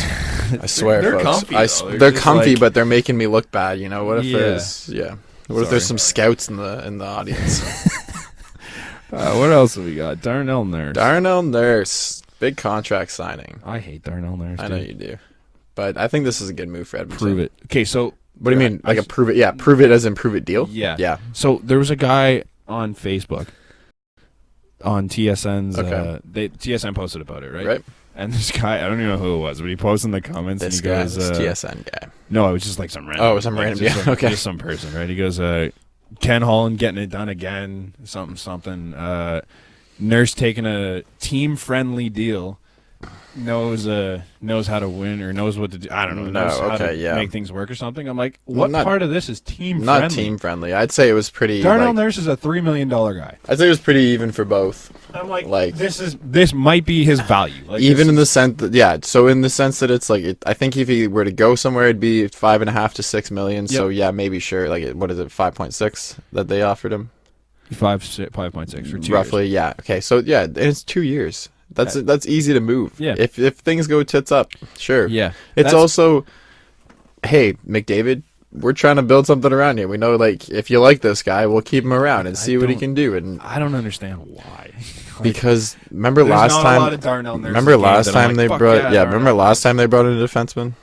I swear, they're folks. comfy. They're comfy, but they're making me look bad. You know what if there's What if there's some scouts in the audience? What else have we got? Darnell Nurse. Big contract signing. I hate Darnell Nurse. I know you do. But I think this is a good move for Edmonton. Prove it. Okay, so... What do you mean? Like a prove it? Yeah, prove it as in prove it deal? Yeah. Yeah. So there was a guy on Facebook, on TSN's... TSN posted about it, right? Right. And this guy, I don't even know who it was, but he posted in the comments and he goes... TSN guy. No, it was just like some random... Oh, some random, okay. Just some person, right? He goes, Ken Holland getting it done again, something. Nurse taking a team-friendly deal, knows how to win or knows what to do. I don't know. Knows how to make things work or something. I'm like, what part of this is team-friendly? Not team-friendly. I'd say it was pretty... Darnell Nurse is a $3 million guy. I'd say it was pretty even for both. I'm like this might be his value. Like, even in the sense that, so in the sense that it's like, I think if he were to go somewhere, it'd be $5.5 to $6 million. Yep. So yeah, maybe sure. Like, what is it, 5.6 that they offered him? 5.6 for 2 roughly, years. Yeah. Okay, so yeah, it's 2 years. That's easy to move. Yeah. If things go tits up, sure. Yeah. It's also, hey, McDavid, we're trying to build something around here. We know, like, if you like this guy, we'll keep him around and see what he can do. And I don't understand why. Because remember last time they brought last time they brought in a defenseman?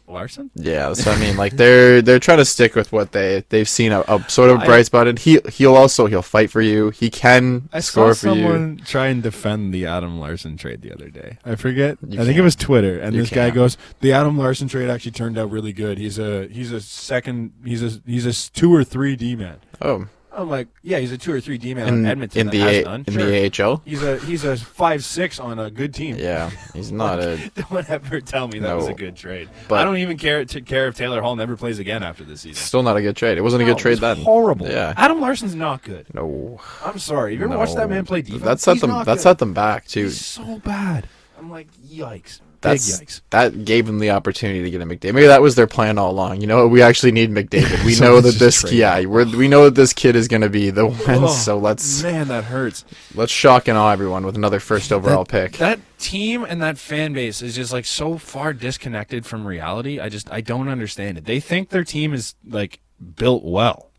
Larson? Yeah, that's what I mean. Like they're trying to stick with what they've seen a sort of bright spot, and he'll fight for you. He can score for you. I saw someone try and defend the Adam Larson trade the other day. I forget. I think it was Twitter, and this guy goes, "The Adam Larson trade actually turned out really good. He's a 2 or 3 D man." Oh, I'm like, yeah, he's a 2 or 3 D-man in Edmonton. In the AHL? He's a 5'6" on a good team. Yeah, he's not Don't ever tell me that was a good trade. But I don't even care if Taylor Hall never plays again after this season. Still not a good trade. It wasn't a good trade then. Horrible. Yeah. Adam Larson's not good. No. I'm sorry. You ever watched that man play defense? That set them back too. He's so bad. I'm like, yikes. Yikes. That gave them the opportunity to get a McDavid. Maybe that was their plan all along. You know, we actually need McDavid. We know that we know that this kid is going to be the one. So man, that hurts. Let's shock and awe everyone with another first overall pick. That team and that fan base is just like so far disconnected from reality. I don't understand it. They think their team is like built well,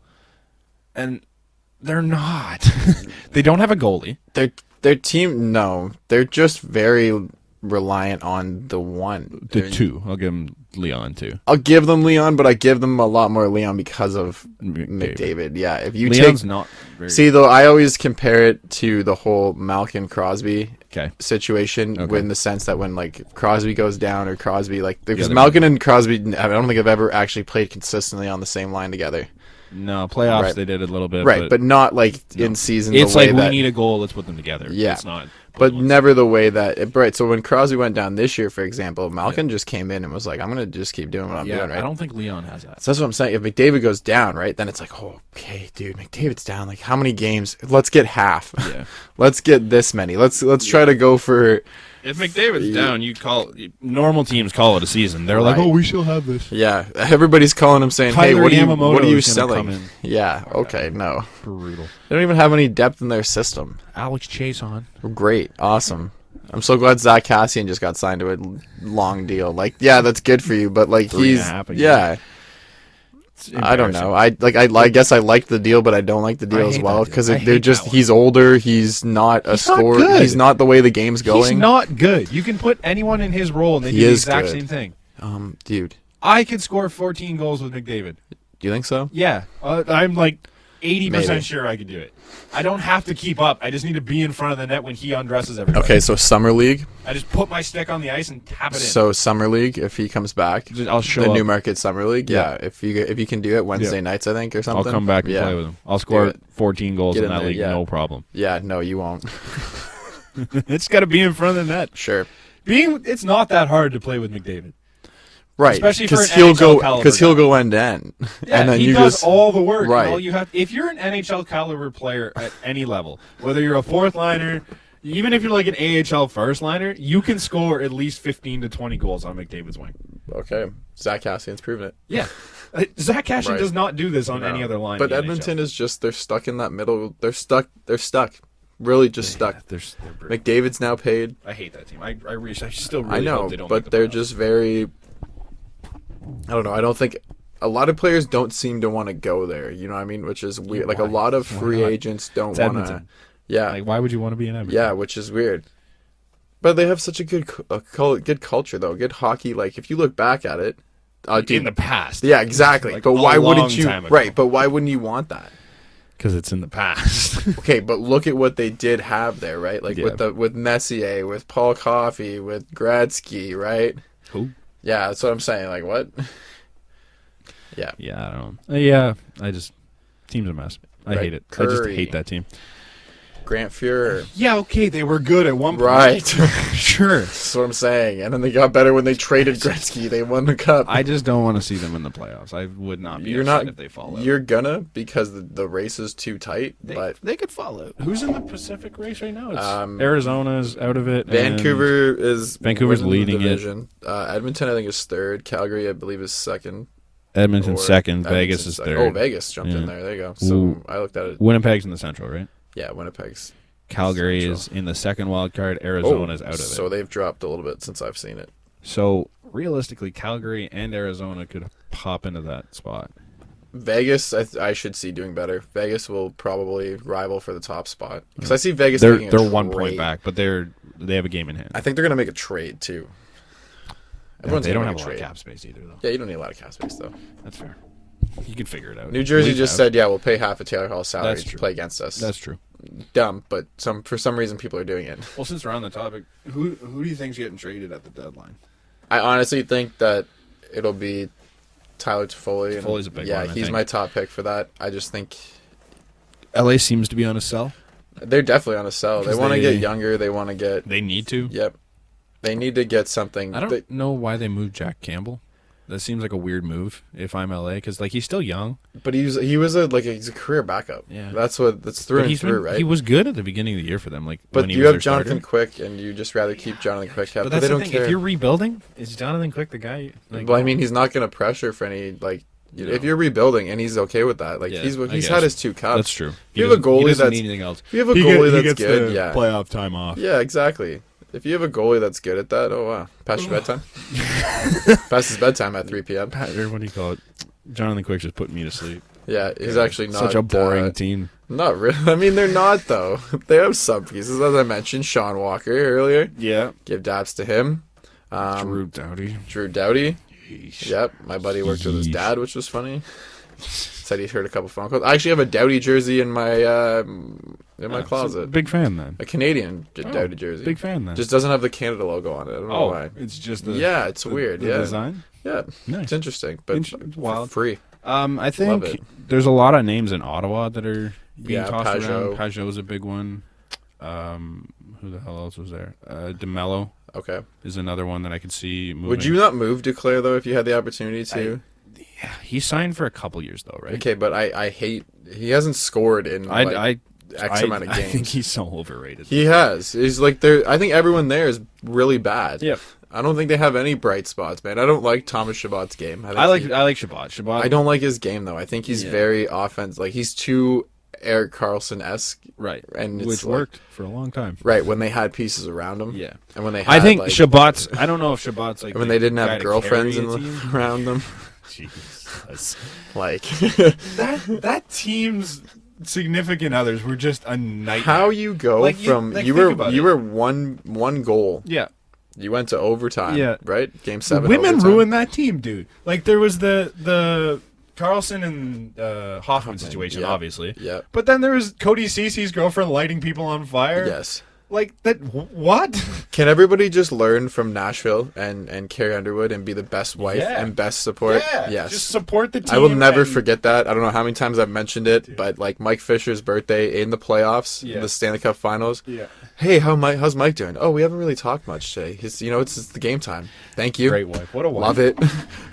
and they're not. They don't have a goalie. Their team, no, they're just very reliant on the two. I'll give them Leon too. I'll give them Leon, but I give them a lot more Leon because of McDavid. Yeah, if you Leon's not very see though, I always compare it to the whole Malkin Crosby situation in the sense that when like Crosby goes down or Crosby because Malkin and Crosby, I don't think I've ever actually played consistently on the same line together. No, playoffs they did a little bit, right? But not like in season. It's like we need a goal. Let's put them together. Yeah, it's not. But never the way that right. So when Crosby went down this year, for example, Malkin just came in and was like, "I'm gonna just keep doing what I'm doing." Right? I don't think Leon has that. So that's what I'm saying. If McDavid goes down, right, then it's like, oh, okay, dude, McDavid's down. Like, how many games? Let's get half. Yeah. Let's get this many. Let's try to go for. If McDavid's down, normal teams call it a season. They're like, oh, we still have this. Yeah, everybody's calling him saying, hey, what are you selling? Yeah, okay, no. Brutal. They don't even have any depth in their system. Alex Chase on. Great, awesome. I'm so glad Zach Kassian just got signed to a long deal. Like, yeah, that's good for you, but like I don't know. I guess I like the deal, but I don't like the deal as well because he's older. He's not a scorer. He's not the way the game's going. He's not good. You can put anyone in his role and they do the exact same thing. Dude, I could score 14 goals with McDavid. Do you think so? Yeah, I'm like 80% sure I could do it. I don't have to keep up. I just need to be in front of the net when he undresses everybody. Okay, so Summer League. I just put my stick on the ice and tap it in. So Summer League, if he comes back, I'll show the Newmarket Summer League. Yeah, if you can do it Wednesday nights, I think, or something. I'll come back and play with him. I'll score 14 goals in that league, no problem. Yeah, no, you won't. It's got to be in front of the net. Sure. It's not that hard to play with McDavid. Right, especially because he'll go end to end, and then he does all the work. Right, all you have. If you're an NHL caliber player at any level, whether you're a fourth liner, even if you're like an AHL first liner, you can score at least 15 to 20 goals on McDavid's wing. Okay, Zach Kassian's proven it. Yeah, Zach Kassian does not do this on any other line. But Edmonton is just—they're stuck in that middle. They're stuck. Really, just stuck. They're McDavid's now paid. I hate that team. I still really hope they don't. But they're just very. I don't know. I don't think a lot of players don't seem to want to go there. You know what I mean? Which is weird. Like a lot of free agents don't want to. Yeah. Like, why would you want to be in Edmonton? Yeah, which is weird. But they have such a good culture, though. Good hockey. Like if you look back at it, in the past. Yeah, exactly. But why wouldn't you? Right. But why wouldn't you want that? Because it's in the past. Okay, but look at what they did have there, right? Like with Messier, with Paul Coffey, with Gretzky, right? Who? Yeah, that's what I'm saying. Like, what? Yeah. Yeah, I don't know. Yeah, team's a mess. I hate it. Curry. I just hate that team. Grant Fuhrer. Yeah, okay, they were good at one point. Right. Sure. That's what I'm saying. And then they got better when they traded Gretzky. They won the cup. I just don't want to see them in the playoffs. I would not be upset if they fall out. You're gonna because the race is too tight. But they could fall out. Who's in the Pacific race right now? It's Arizona's out of it. Vancouver's leading it. Edmonton, I think, is third. Calgary, I believe, is second. Edmonton's second. Vegas is third. Oh, Vegas jumped in there. There you go. So I looked at it. Winnipeg's in the Central, right? Yeah, Winnipeg's. Calgary Central is in the second wild card. Arizona's out of it. So they've dropped a little bit since I've seen it. So realistically, Calgary and Arizona could pop into that spot. Vegas, I should see doing better. Vegas will probably rival for the top spot because I see Vegas. They're 1 point back, but they have a game in hand. I think they're gonna make a trade too. They don't have a lot of cap space either, though. Yeah, you don't need a lot of cap space though. That's fair. You can figure it out. New Jersey just said, "Yeah, we'll pay half of Taylor Hall's salary to play against us." That's true. Dumb, but for some reason people are doing it. Well, since we're on the topic, who do you think's getting traded at the deadline? I honestly think that it'll be Tyler Toffoli. Toffoli's a big one. Yeah, he's my top pick for that. I just think LA seems to be on a sell. They're definitely on a sell. They want to get younger. They want to get. They need to. Yep. They need to get something. I don't know why they moved Jack Campbell. That seems like a weird move if I'm LA, because like he's still young. But he's a career backup. Yeah, that's through and through, right? He was good at the beginning of the year for them. But you have Jonathan Quick, and you just rather keep Jonathan Quick. But they don't care. If you're rebuilding, is Jonathan Quick the guy? Well, I mean, he's not going to pressure for any if you're rebuilding and he's okay with that. He's had his 2 cups. That's true. If you have a goalie that's anything else. If you have a goalie that's good, playoff time off. Yeah, exactly. If you have a goalie that's good at that, oh wow, past your bedtime. Past his bedtime at 3 p.m. What do you call it? Jonathan Quick just put me to sleep. Yeah, he's actually not such a boring team. Not really. I mean, they're not though. They have some pieces, as I mentioned. Sean Walker earlier. Yeah. Give daps to him. Drew Doughty. Yeesh. Yep, my buddy worked with his dad, which was funny. Said he heard a couple phone calls. I actually have a Doughty jersey in my closet. Big fan then. A Canadian Doughty jersey. Big fan then. Just doesn't have the Canada logo on it. I don't know why. It's just it's weird. The design. Yeah, nice. It's interesting, but wild. Free. I think there's a lot of names in Ottawa that are being tossed Pajot. around. Pajot's a big one. Who the hell else was there? DeMello. Okay. Is another one that I could see moving. Would you not move Duclair though if you had the opportunity to? He signed for a couple years though, right? Okay, but I hate he hasn't scored in X amount of games. I think he's so overrated. He has. He's like there. I think everyone there is really bad. Yeah. I don't think they have any bright spots, man. I don't like Thomas Chabot's game. I like Chabot. I don't like his game though. I think he's very offensive. Like he's too Erik Karlsson-esque. Right. And which worked for a long time. Right, when they had pieces around him. Yeah. And when they had, I think Chabot's I don't know if Chabot's like when they didn't have girlfriends around them. Jesus. Like that team's significant others were just a nightmare. How you go from you were one goal. Yeah. You went to overtime. Yeah. Right? Game 7. Women ruined that team, dude. Like there was the Carlson and Hoffman situation, obviously. Yeah. But then there was Cody Cece's girlfriend lighting people on fire. Yes. Like that. What? Can everybody just learn from Nashville and Carrie Underwood and be the best wife and best support? Yeah. Yes. Just support the team. I will never forget that. I don't know how many times I've mentioned it, but like Mike Fisher's birthday in the playoffs, the Stanley Cup Finals. Yeah. Hey, how's Mike doing? Oh, we haven't really talked much today. It's the game time. Thank you. Great wife. What a wife. Love it.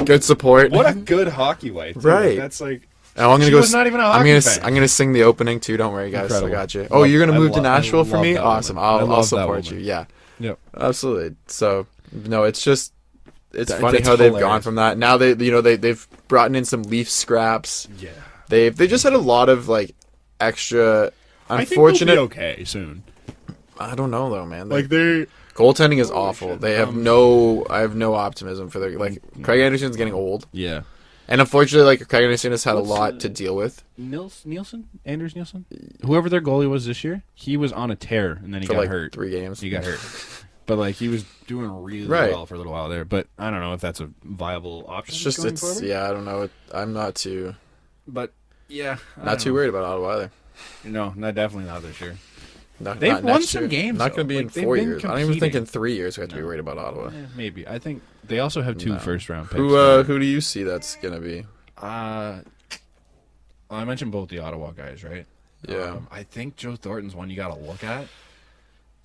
Good support. What a good hockey wife. Dude. Right. That's like. Oh, I'm gonna she was not even a hockey fan. I'm gonna sing the opening too. Don't worry, guys. Incredible. I got you. Oh, you're gonna move to Nashville for me? Awesome. I'll support you. Yeah. Yep. Absolutely. So no, it's funny how they've gone from that. Now they've brought in some Leaf scraps. Yeah. They just had a lot of like extra unfortunate. I think they'll be okay soon. I don't know though, man. Like they're goaltending is awful. They have I have no optimism for their Craig Anderson's getting old. Yeah. And unfortunately, like Craig Anderson has had a lot to deal with. Anders Nielsen, whoever their goalie was this year, he was on a tear and then he got hurt. 3 games. He got hurt, but like he was doing really well for a little while there. But I don't know if that's a viable option. It's just I don't know. I'm not too. But yeah, not too worried about Ottawa either. No, definitely not this year. They've won some games. Not going to be in 4 years. I don't even think in 3 years we have to be worried about Ottawa. Yeah, maybe. I think they also have 2 first-round picks. Who do you see that's going to be? Well, I mentioned both the Ottawa guys, right? Yeah. I think Joe Thornton's one you got to look at.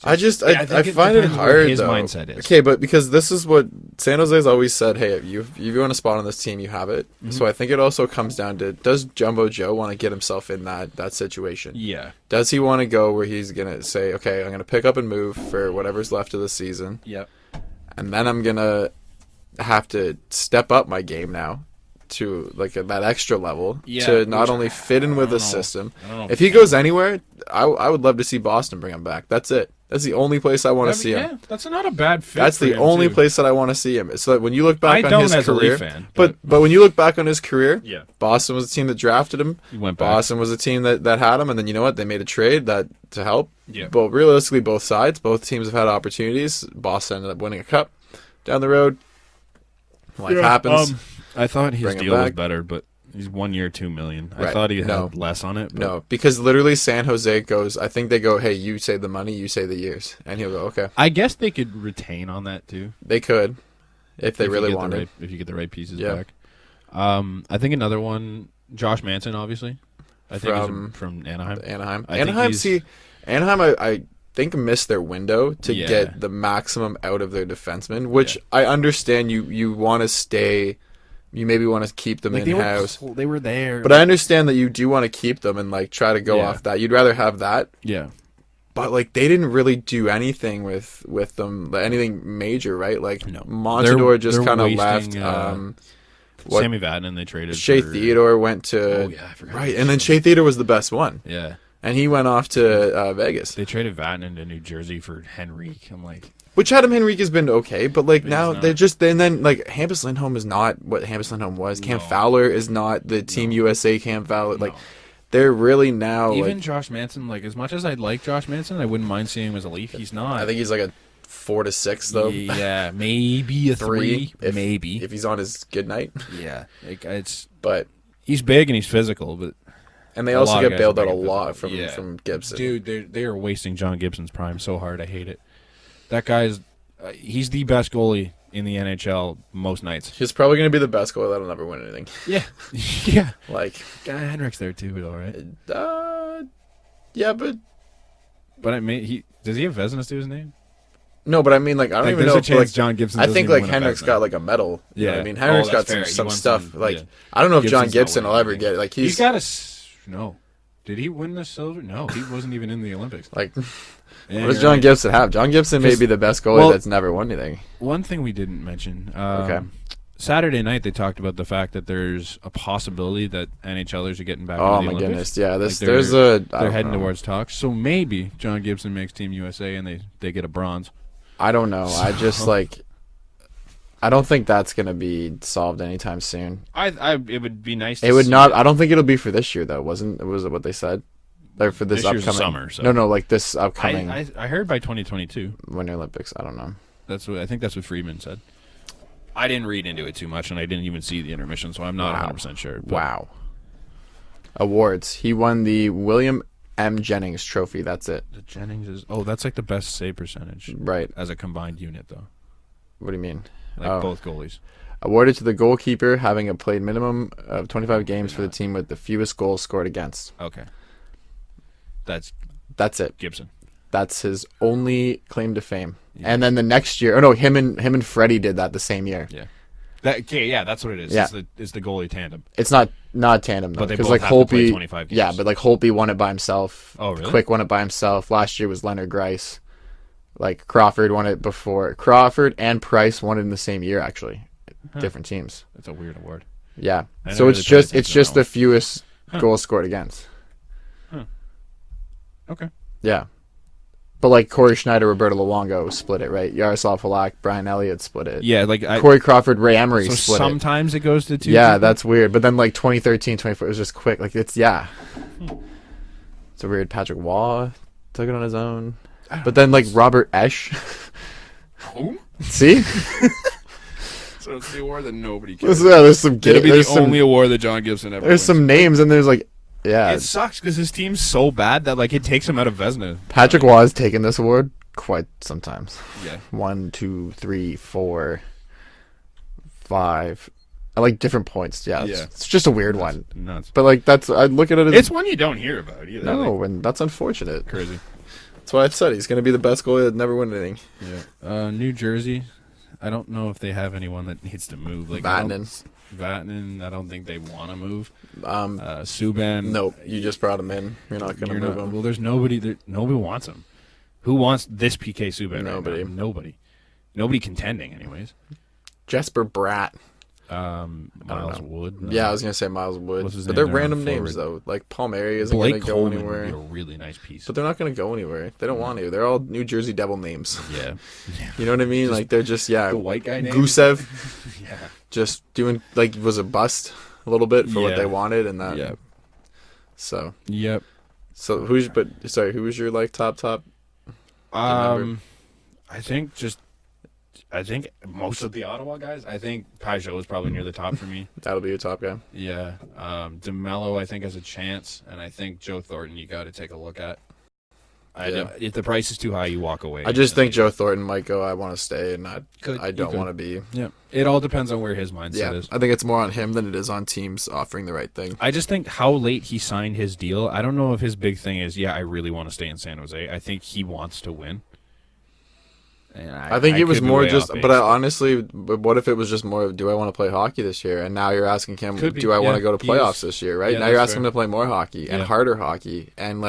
I find it hard his though. Mindset is. Okay, but because this is what San Jose's always said, hey, if you want a spot on this team, you have it. Mm-hmm. So I think it also comes down to, does Jumbo Joe want to get himself in that situation? Yeah. Does he want to go where he's going to say, okay, I'm going to pick up and move for whatever's left of the season. Yep. And then I'm going to have to step up my game now to like that extra level to not only fit in with the system. If he goes anywhere, I would love to see Boston bring him back. That's it. That's the only place I want to see him. Yeah, that's not a bad fit. That's the only place that I want to see him. So that when you look back on his career, fan, but when you look back on his career, yeah, Boston was the team that drafted him. He went back. Boston was the team that had him, and then you know what? They made a trade to help. Yeah. But realistically, both sides, both teams have had opportunities. Boston ended up winning a cup down the road. Life happens. I thought his deal was better, but he's 1 year, $2 million. I thought he had less on it. But... No, because literally San Jose goes. I think they go, "Hey, you say the money, you say the years," and he'll go, "Okay." I guess they could retain on that too. They could, if they really wanted. If you get the right pieces back. I think another one, Josh Manson, obviously. I think from Anaheim. Anaheim, I think missed their window to get the maximum out of their defensemen, which I understand you want to stay. You maybe want to keep them in-house. They were there. But I understand that you do want to keep them and like try to go off that. You'd rather have that. Yeah. But like they didn't really do anything with them, anything major, right? Like Montador just kind of left. Sammy Vatanen they traded. Shea Theodore went to I forgot. Right, and then Shea Theodore was the best one. Yeah. And he went off to Vegas. They traded Vatanen to New Jersey for Henrique. I'm like, which Adam Henrique has been okay, but like now they're just and then like Hampus Lindholm is not what Hampus Lindholm was. Cam Fowler is not the Team USA Cam Fowler. Like they're really now even Josh Manson. Like as much as I'd like Josh Manson, I wouldn't mind seeing him as a Leaf. He's not. I think he's like a 4 to 6 though. Yeah, maybe a 3. Maybe if he's on his good night. Yeah, like but he's big and he's physical, but. And they also get bailed out a lot from Gibson. Dude, they are wasting John Gibson's prime so hard. I hate it. That guy's he's the best goalie in the NHL most nights. He's probably going to be the best goalie that'll never win anything. Yeah. Yeah. Like Henrik's there too, all right. Yeah, but I mean, does he have Vezina to his name? No, but I mean, like I don't even know. There's a chance John Gibson. I think like Henrik's got like a medal. Yeah, you know what I mean, Henrik's got some stuff. Like I don't know if John Gibson will ever get it. Like he's got no. Did he win the silver? No, he wasn't even in the Olympics. Like, what does John Gibson have? John Gibson may be the best goalie that's never won anything. One thing we didn't mention. Saturday night they talked about the fact that there's a possibility that NHLers are getting back into the Olympics. Goodness, yeah. They're heading towards talks. So maybe John Gibson makes Team USA and they get a bronze. I don't know. I just like. I don't think that's going to be solved anytime soon. It would be nice to It would not. I don't think it'll be for this year, though. Was it what they said? Or for this upcoming summer. So. No, like this upcoming. I heard by 2022. Winter Olympics. I don't know. I think that's what Friedman said. I didn't read into it too much, and I didn't even see the intermission, so I'm not 100% sure. But. Wow. Awards. He won the William M. Jennings Trophy. That's it. The Jennings is... Oh, that's like the best save percentage. Right. As a combined unit, though. What do you mean? Like both goalies. Awarded to the goalkeeper having a played minimum of 25 games for the team with the fewest goals scored against. Okay. That's it. Gibson. That's his only claim to fame. Yeah. And then the next year, him and Freddie did that the same year. Yeah. That's what it is. Yeah. It's the goalie tandem. It's not tandem though, but they both have to play 25 games. Yeah, but like Holtby won it by himself. Oh, really? Quick won it by himself. Last year was Leonard Grice. Like Crawford won it before. Crawford and Price won it in the same year, actually. Different teams. That's a weird award. Yeah. So it's just the fewest goals scored against. Huh. Okay. Yeah. But like Corey Schneider, Roberto Luongo split it, right? Yaroslav Halak, Brian Elliott split it. Yeah, like Corey Crawford, Ray Emery split it. Sometimes it goes to two. Yeah, people? That's weird. But then like 2013, 2014, it was just quick. Like it's It's a weird. Patrick Waugh took it on his own. But then, like, Robert Esch. Who? See? So it's the award that nobody cares. There's some. It'll be the only award that John Gibson ever There's some names, and there's, like, yeah. It sucks because his team's so bad that, like, it takes him out of Vezina. Patrick Waugh has taken this award quite sometimes. Yeah. 1, 2, 3, 4, 5. I like different points. Yeah. It's just a weird one. Nuts. But, like, I look at it as. It's one you don't hear about either. No, and that's unfortunate. Crazy. That's why I said he's going to be the best goalie that never win anything. Yeah. New Jersey, I don't know if they have anyone that needs to move. Like Vatanen, I don't think they want to move. Subban. Nope, you just brought him in. You're not going to move him. Well, there's nobody. Nobody wants him. Who wants this PK Subban? Nobody. Right now? Nobody contending, anyways. Jesper Bratt. Miles Wood. No. Yeah, I was gonna say Miles Wood, but they're random names though. Like Palmieri isn't gonna go anywhere. Would be a really nice piece, but they're not gonna go anywhere. They don't want to. They're all New Jersey Devil names. Yeah, you know what I mean. Like they're just the white guy name. Gusev. Yeah, just doing like was a bust a little bit for what they wanted, and that. Yeah. So. Yep. So who was your like top? I think most of the Ottawa guys. I think Pajot is probably near the top for me. That'll be your top guy. Yeah. DeMello, I think, has a chance. And I think Joe Thornton, you got to take a look at. If the price is too high, you walk away. I just think Joe Thornton might go, I want to stay, and I don't want to be. Yeah. It all depends on where his mindset is. I think it's more on him than it is on teams offering the right thing. I just think how late he signed his deal, I don't know if his big thing is, I really want to stay in San Jose. I think he wants to win. And I think it was more just, but honestly, what if it was just more of, do I want to play hockey this year? And now you're asking him, do I want to go to playoffs this year, right? Now you're asking him to play more hockey and harder hockey. And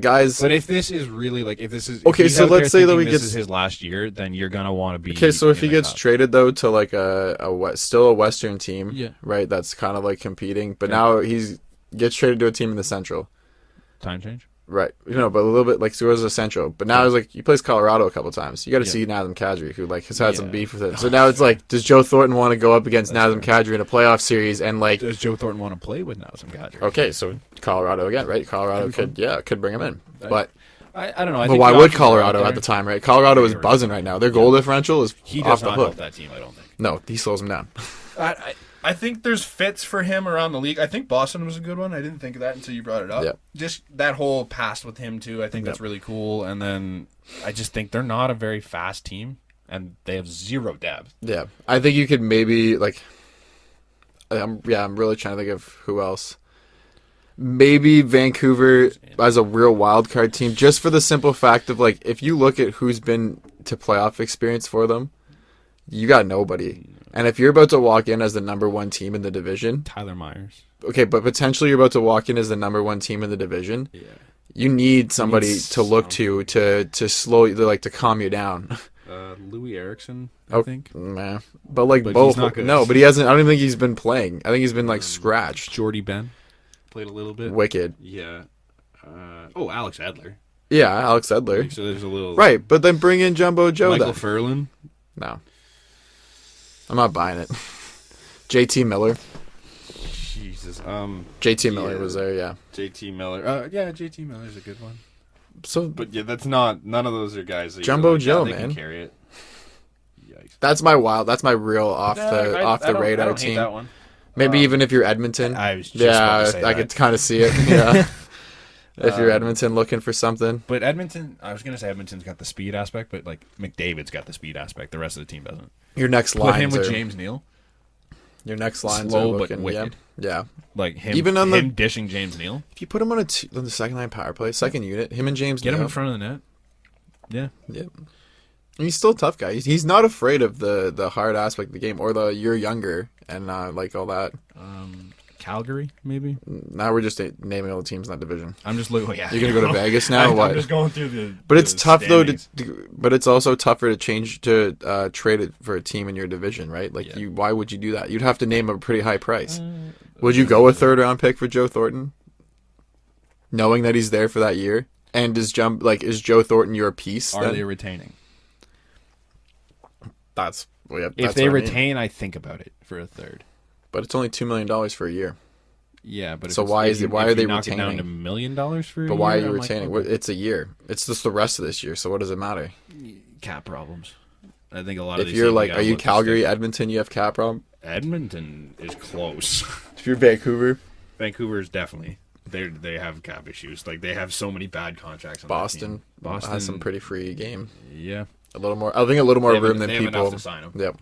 guys. But if this is really, if this is. Okay, so let's say that this is his last year, then you're going to want to be. Okay, so if he gets traded, though, to still a Western team, right, that's kind of competing, but now he gets traded to a team in the Central. Time change? Right, but a little bit so it was a Central, but now it's he plays Colorado a couple times. You got to see Nazem Kadri, who has had some beef with it. So now it's does Joe Thornton want to go up against Nazem Kadri in a playoff series? And does Joe Thornton want to play with Nazem Kadri? Okay, so Colorado again, right? Colorado could bring him in, but I don't know. But why would Colorado at the time, right? Colorado is buzzing right now. Their goal differential is off the hook. Help that team, I don't think. No, he slows them down. I think there's fits for him around the league. I think Boston was a good one. I didn't think of that until you brought it up. Yep. Just that whole past with him, too. I think that's really cool. And then I just think they're not a very fast team, and they have zero depth. Yeah. I think you could maybe, I'm really trying to think of who else. Maybe Vancouver as a real wild card team, just for the simple fact of, if you look at who's been to playoff experience for them, you got nobody. And if you're about to walk in as the number one team in the division... Tyler Myers. Okay, but potentially you're about to walk in as the number one team in the division. Yeah. You need somebody to look to slow you, to calm you down. Louis Eriksson, I think. Nah. But both... No, but he hasn't... I don't even think he's been playing. I think he's been, scratched. Jordy Ben. Played a little bit. Wicked. Yeah. Alex Edler. Yeah, Alex Edler. So there's a little... Right, but then bring in Jumbo Joe Michael Ferland. No. I'm not buying it. JT Miller. Jesus. JT Miller was there, yeah. JT Miller. JT Miller's a good one. So, but that's not. None of those are guys. That Jumbo Joe, man. Can carry it. Yikes. That's my real off the radar team. That one. Maybe even if you're Edmonton. I was just about to say I could kind of see it. Yeah. If you're Edmonton looking for something. But Edmonton, I was going to say Edmonton's got the speed aspect, but McDavid's got the speed aspect. The rest of the team doesn't. Your next line. Put him with James Neal. Your next lines slow are looking, but wicked. Yeah. Him, even on him dishing James Neal. If you put him on the second line power play, second unit, him and James Neal. Get him in front of the net. Yeah. Yep. And he's still a tough guy. He's not afraid of the hard aspect of the game or the you're younger and all that. Calgary, maybe. Now we're just naming all the teams in that division. I'm just looking. Yeah, you're gonna go to Vegas now. Or what? I'm just going through the. But it's tough standings. But it's also tougher to trade it for a team in your division, right? Why would you do that? You'd have to name a pretty high price. Would you go a third round pick for Joe Thornton, knowing that he's there for that year? And is Joe Thornton your piece? Are they retaining? That's if they retain, I think about it for a third. But it's only $2 million for a year. Yeah, but so why are they retaining? Down to $1 million for a year? But why are you retaining? It's a year. It's just the rest of this year. So what does it matter? Cap problems. I think a lot of. If you're are you Calgary, Edmonton? You have cap problem. Edmonton is close. If you're Vancouver, Vancouver is definitely they have cap issues. They have so many bad contracts. On Boston has some pretty free game. Yeah, a little more. I think a little more room than people. Enough to sign him. Yep.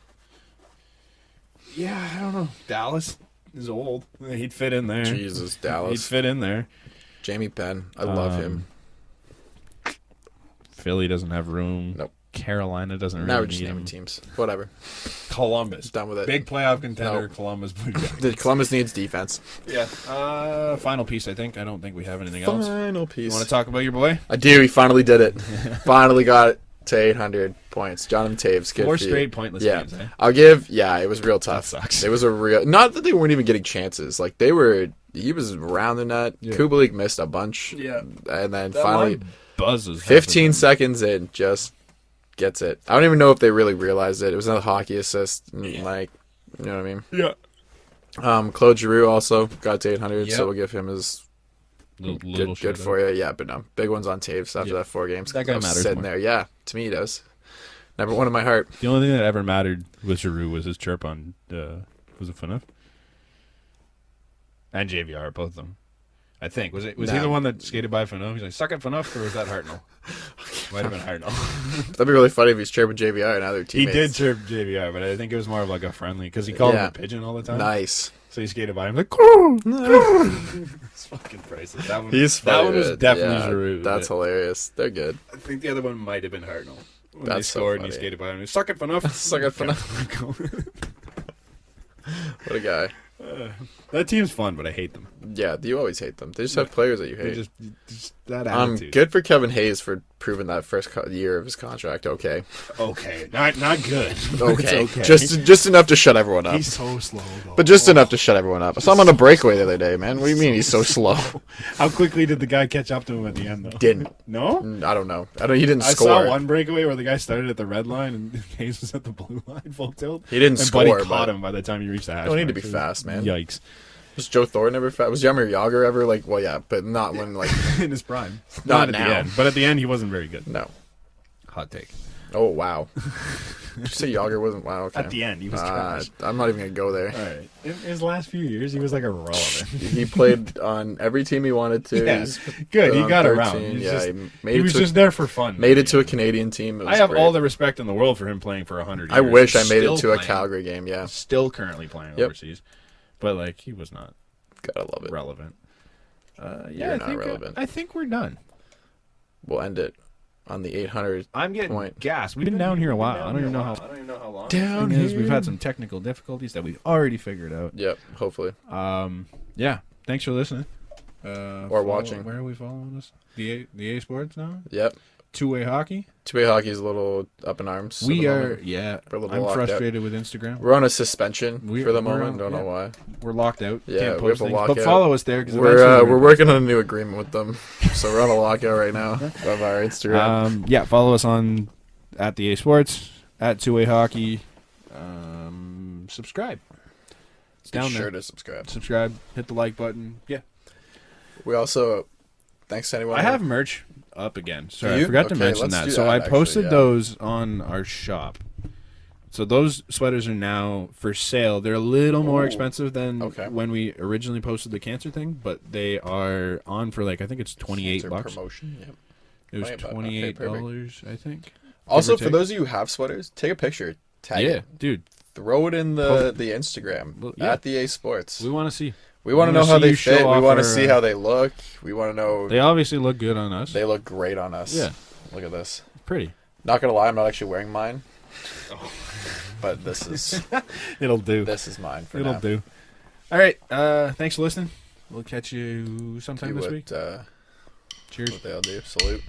Yeah, I don't know. Dallas is old. He'd fit in there. Jesus, Dallas. He'd fit in there. Jamie Benn. I love him. Philly doesn't have room. Nope. Carolina doesn't really now we're just naming teams. Whatever. Columbus. Done with it. Big playoff contender, nope. Columbus. Columbus needs defense. Yeah. Final piece, I think. I don't think we have anything else. Final piece. You want to talk about your boy? I do. He finally did it. Finally got it to 800 points. Jonathan Taves. Good 4 straight pointless games, eh? I'll give... Yeah, it was real tough. That sucks. It was a real... Not that they weren't even getting chances. He was around the net. Yeah. Kubalik missed a bunch. Yeah. And then that finally... buzzes. 15 seconds in, just gets it. I don't even know if they really realized it. It was another hockey assist. Yeah. You know what I mean? Yeah. Claude Giroux also got to 800, so we'll give him his... Little good for you. Yeah, but no. Big one's on Taves after that 4 games. That guy matters sitting there. Yeah, to me he does. Number one in my heart. The only thing that ever mattered with Giroux was his chirp on, was it Phaneuf? And JVR, both of them. I think. Was he the one that skated by Fano? He's like, suck it, Fano, or was that Hartnell? Might have been Hartnell. That'd be really funny if he's chirping JVR and other teammates. He did chirp JVR, but I think it was more of like a friendly, because he called him a pigeon all the time. Nice. So he skated by him like, it's fucking priceless. That one, that one was definitely Giroux. That's hilarious. They're good. I think the other one might have been Hartnell. When That's they scored so and he skated by him. Suck it, Fano. Suck it, Fano. What a guy. That team's fun, but I hate them. Yeah, you always hate them. They just have players that you hate. Just that attitude. Good for Kevin Hayes for proving that first year of his contract. Okay, not good. Okay, just enough to shut everyone up. He's so slow, though. But just enough to shut everyone up. I saw him on a breakaway the other day, man. What do you mean he's so slow? How quickly did the guy catch up to him at the end, though? Didn't. No? I don't know. He didn't score. I saw one breakaway where the guy started at the red line and Hayes was at the blue line, full tilt. He didn't score. Buddy caught him by the time he reached the hash. Don't need to be fast, man. Yikes. Was Joe Thornton ever fast? Was Jaromir Jagr ever like? Well, yeah, but not when like in his prime. Not at now. The end. But at the end, he wasn't very good. No. Hot take. Oh wow. Did you say Jagr wasn't? Wow. Okay. At the end, he was trash. I'm not even gonna go there. All right. In his last few years, he was like irrelevant. He played on every team he wanted to. Yeah, good. He got 13. Around. He was just there for fun. Made it to a Canadian team. I have all the respect in the world for him playing for 100 years. I wish I made it to a Calgary game. Yeah. Still currently playing overseas, but like he was not. Gotta love it. Relevant. You're not relevant. I think we're done. We'll end it on the 800. I'm getting gassed. We've been down here a while. I don't even know how long. Down here. We've had some technical difficulties that we've already figured out. Yep. Hopefully. Yeah. Thanks for listening. Or watching. Where are we following us? The A Sports now. Yep. Two-way hockey. Two-way hockey is a little up in arms. We are. Yeah. I'm frustrated with Instagram. We're on a suspension for the moment. Don't know why. We're locked out. Yeah, can't post we have a things. lockout. But follow us there because we're working on a new agreement with them, so we're on a lockout right now of our Instagram. Yeah, follow us on at the A Sports at Two-way Hockey. Subscribe. It's down there. Sure to subscribe. Subscribe. Hit the like button. Yeah. We also thanks to anyone. I have merch up again. Sorry, I forgot to mention that. So I posted those on our shop. So those sweaters are now for sale. They're a little more expensive than when we originally posted the cancer thing, but they are on for like I think it's $28. Promotion. Yep. It was $28, I think. Also, for those of you who have sweaters, take a picture, tag it, dude. Throw it in the Instagram at the A Sports. We want to see. We want to know how they fit. We want to see how they look. We want to know. They obviously look good on us. They look great on us. Yeah. Look at this. Pretty. Not going to lie, I'm not actually wearing mine. Oh. But this is... It'll do. This is mine for now. It'll do. All right. Thanks for listening. We'll catch you sometime this week. Cheers. What they all do. Salute.